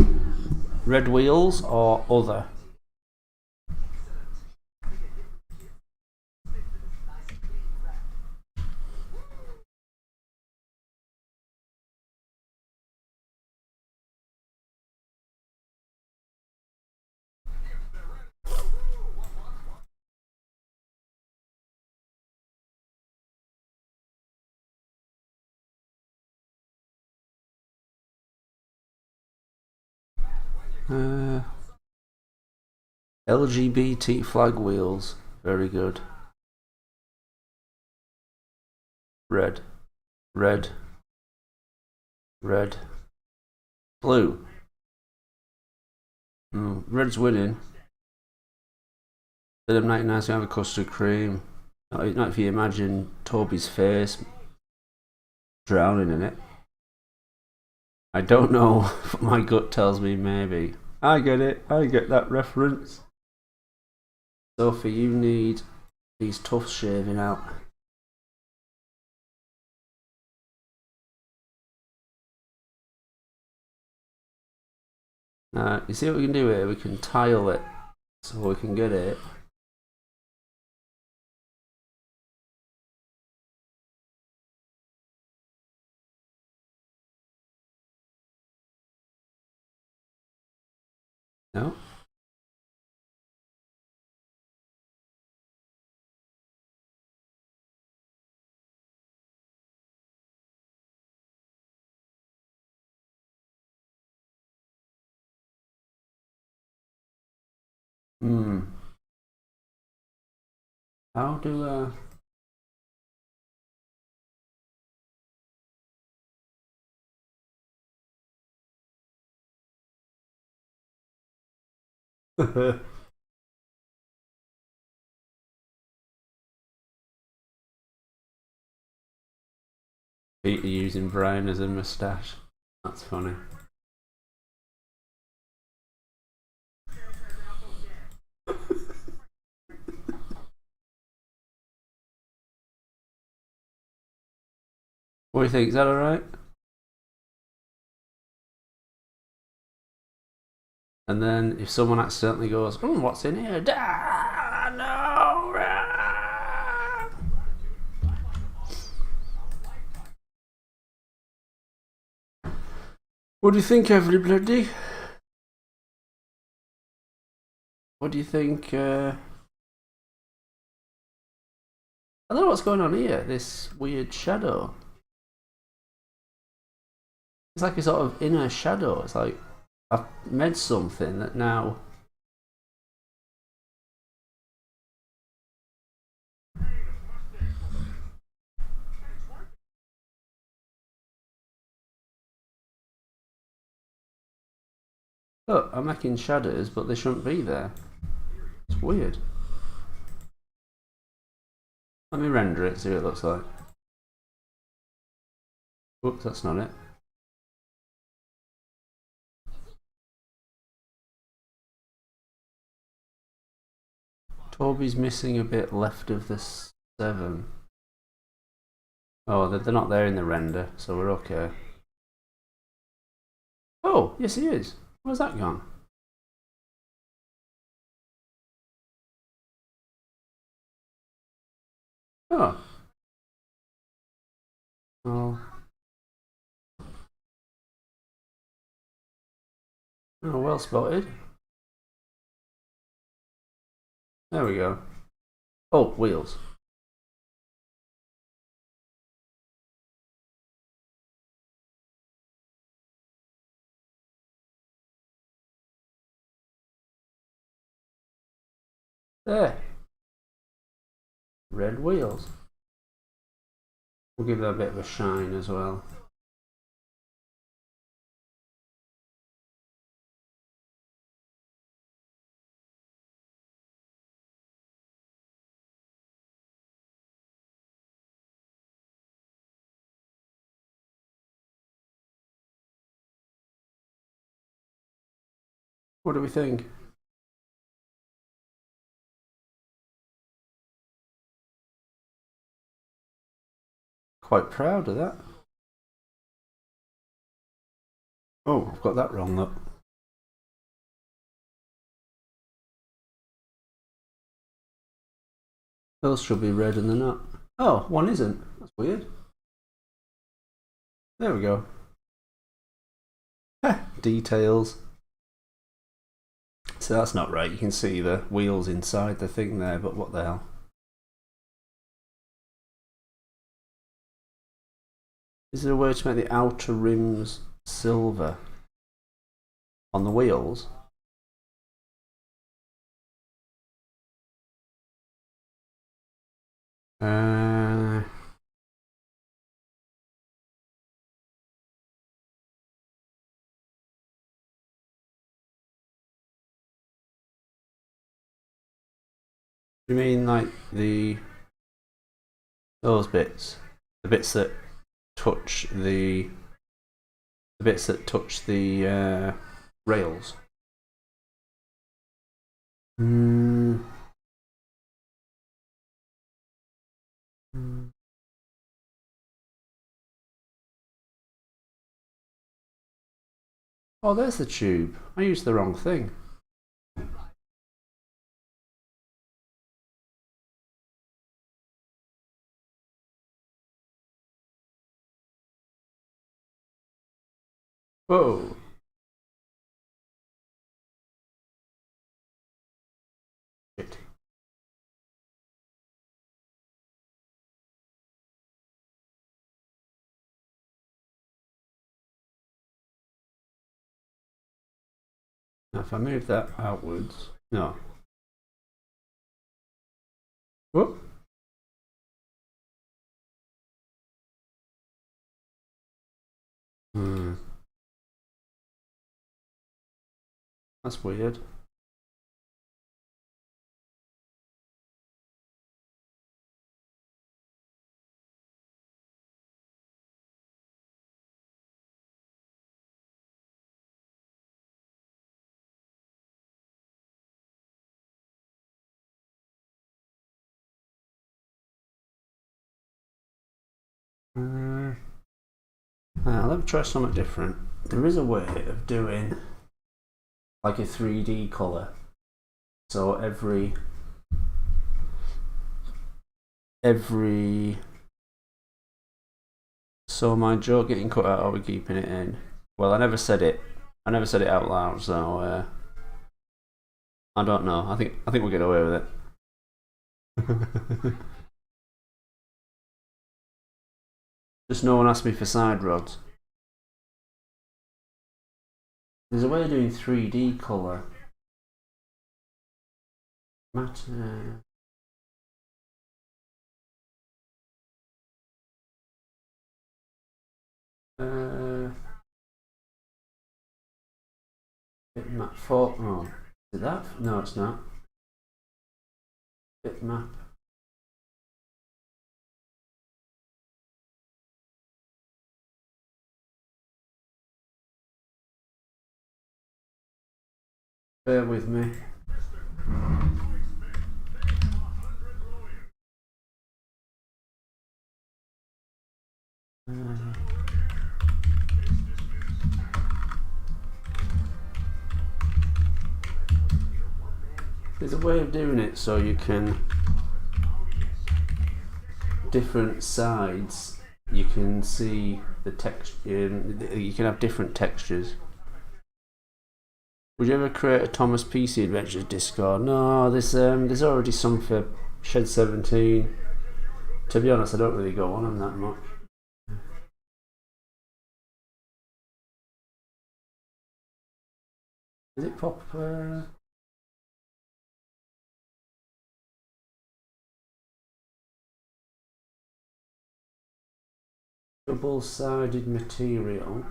[SPEAKER 1] red wheels or other? LGBT flag wheels. Very good. Red. Red. Red. Blue. Red's winning. But them 99's gonna have a custard cream. Not if you imagine Toby's face drowning in it. I don't know, but my gut tells me maybe. I get it. I get that reference. Sophie, you need these tufts shaving out. You see what we can do here? We can tile it so we can get it. No. How do Peter using Brian as a moustache? That's funny. What do you think? Is that alright? And then if someone accidentally goes, what's in here? No! What do you think, everybody? What do you think? I don't know what's going on here. This weird shadow. It's like a sort of inner shadow. It's like I've made something that now. Look, I'm making shadows, but they shouldn't be there. It's weird. Let me render it, see what it looks like. Oops, that's not it. Toby's missing a bit left of the 7. Oh, they're not there in the render, so we're okay. Oh, yes he is. Where's that gone? Oh. Oh. Oh, well spotted. There we go. Oh, wheels. There. Red wheels. We'll give that a bit of a shine as well. What do we think? Quite proud of that. Oh, I've got that wrong, look. Those should be red and they're not. Oh, one isn't. That's weird. There we go. Details. So that's not right. You can see the wheels inside the thing there, but what the hell? Is there a way to make the outer rims silver on the wheels? You mean like those bits, the bits that touch the rails? Oh, there's the tube. I used the wrong thing. Whoa. Shit. Now if I move that outwards, no. Whoop. That's weird. Now, let me try something different. There is a way of doing like a 3D colour. So every so my jaw getting cut out, are we keeping it in? Well, I never said it out loud, so I don't know. I think we'll get away with it. Just no one asked me for side rods. There's a way of doing 3D colour. Matter. Bitmap 4. Oh, is it that? No, it's not. Bitmap. Bear with me. There's a way of doing it so you can different sides. You can see the texture. You can have different textures. Would you ever create a Thomas PC Adventures Discord? No, there's already some for Shed 17. To be honest, I don't really go on them that much. Is it pop? Double-sided material.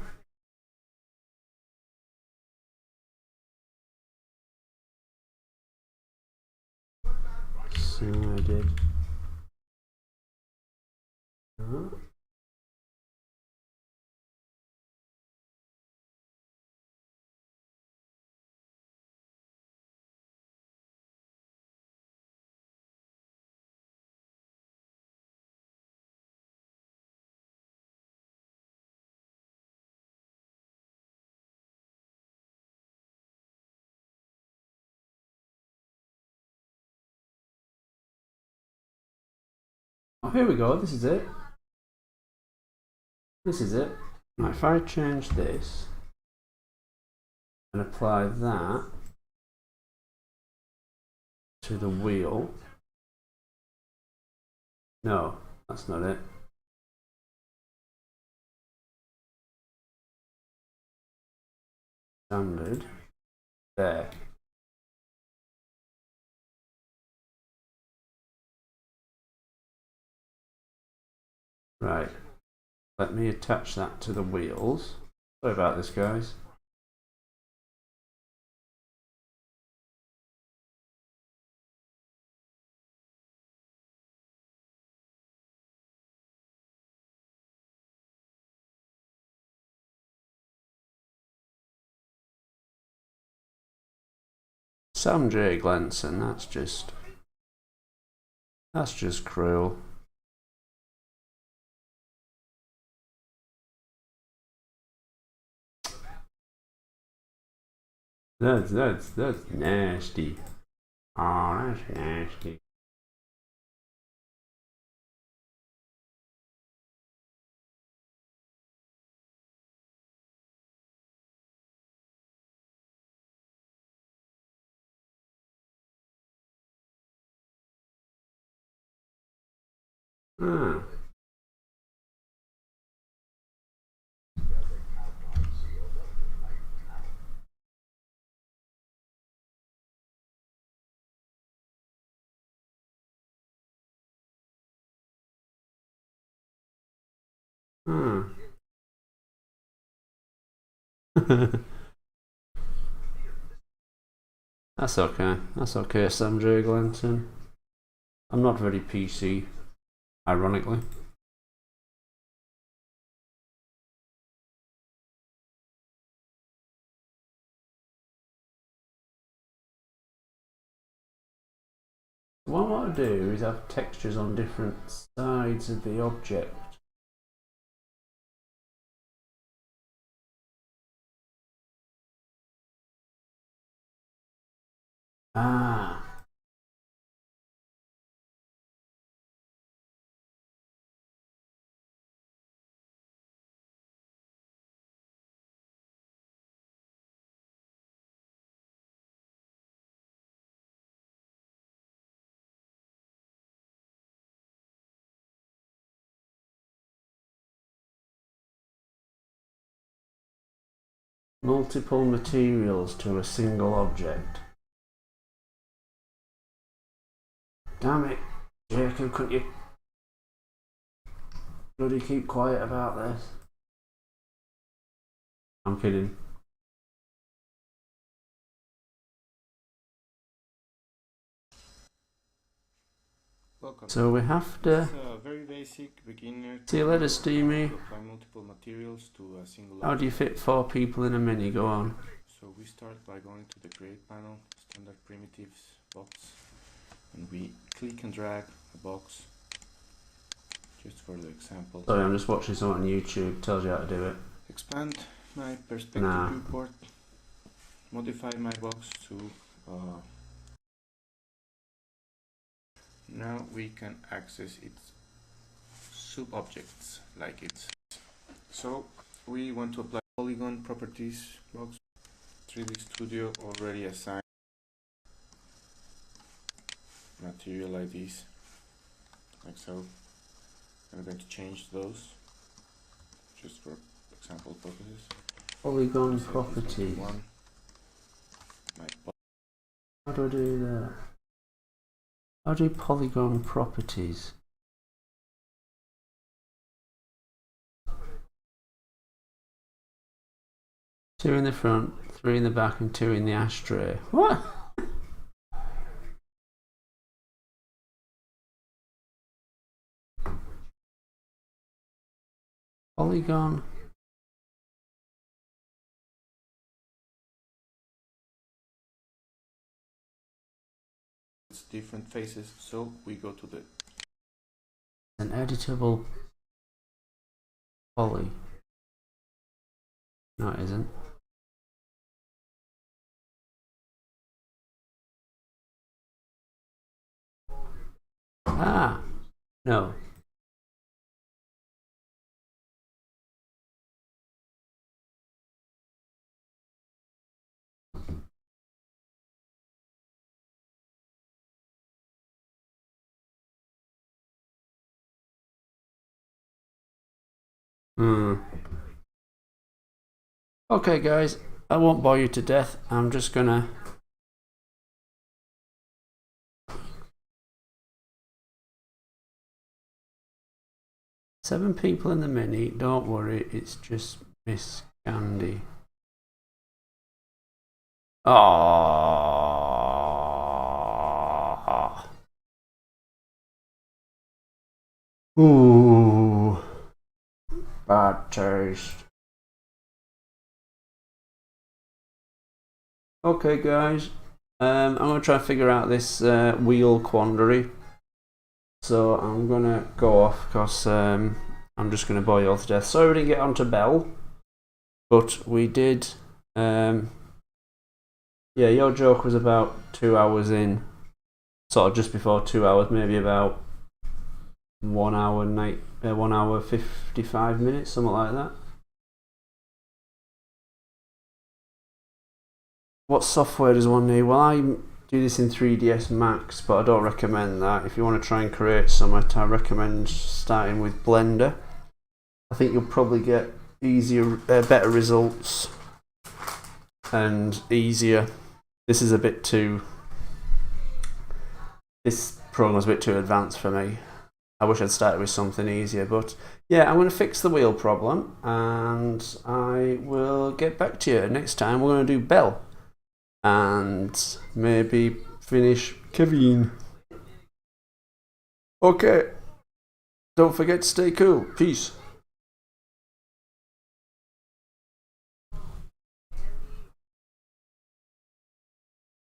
[SPEAKER 1] Sided. Oh, here we go. This is it. This is it. Now, if I change this and apply that to the wheel. No, that's not it. Standard. There. Right. Let me attach that to the wheels. Sorry about this, guys. Sam J. Glenson, that's just cruel. That's nasty. Oh, that's nasty. Ah. Hmm. That's okay. That's okay, Sam J. Glenton. I'm not very PC, ironically. What I want to do is have textures on different sides of the object. Ah. Multiple materials to a single object. Damn it, Jacob, couldn't you bloody keep quiet about this? I'm kidding.
[SPEAKER 6] Welcome.
[SPEAKER 1] So we have to
[SPEAKER 6] It's a very basic beginner.
[SPEAKER 1] see you later, Steamy.
[SPEAKER 6] To apply multiple materials to a single
[SPEAKER 1] How do you fit 4 people in a mini? Go on.
[SPEAKER 6] So we start by going to the create panel, standard primitives box, and we click and drag a box just for the example.
[SPEAKER 1] Sorry, I'm just watching something on YouTube. Tells you how to do it.
[SPEAKER 6] Expand my perspective
[SPEAKER 1] Nah.
[SPEAKER 6] viewport, modify my box to now we can access its sub-objects like it's. So we want to apply polygon properties box. 3D Studio already assigned material IDs like so. I'm going to change those just for example purposes.
[SPEAKER 1] Polygon
[SPEAKER 6] So
[SPEAKER 1] property.
[SPEAKER 6] one, my
[SPEAKER 1] How do I do that? How do polygon properties? Two in the front, 3 in the back, and 2 in the ashtray. What? Polygon.
[SPEAKER 6] it's different faces, so we go to the
[SPEAKER 1] An editable poly. No, it isn't. Ah, no. Okay, guys, I won't bore you to death. I'm just gonna. Seven people in the mini. Don't worry, it's just Miss Candy. Ah. Ooh. Bad taste. Okay, guys. I'm gonna try and figure out this wheel quandary. So I'm gonna go off because I'm just gonna bore you all to death. Sorry we didn't get onto Bell, but we did Yeah, your joke was about 2 hours in, sort of just before 2 hours, maybe about 1 hour 1 hour 55 minutes, something like that. What software does one need? Well, I do this in 3ds Max, but I don't recommend that. If you want to try and create something, I recommend starting with Blender. I think you'll probably get better results and easier. This is a bit too. This program's a bit too advanced for me. I wish I'd started with something easier, but yeah, I'm going to fix the wheel problem and I will get back to you. Next time we're going to do Bell and maybe finish Kevin. Okay, don't forget to stay cool. Peace.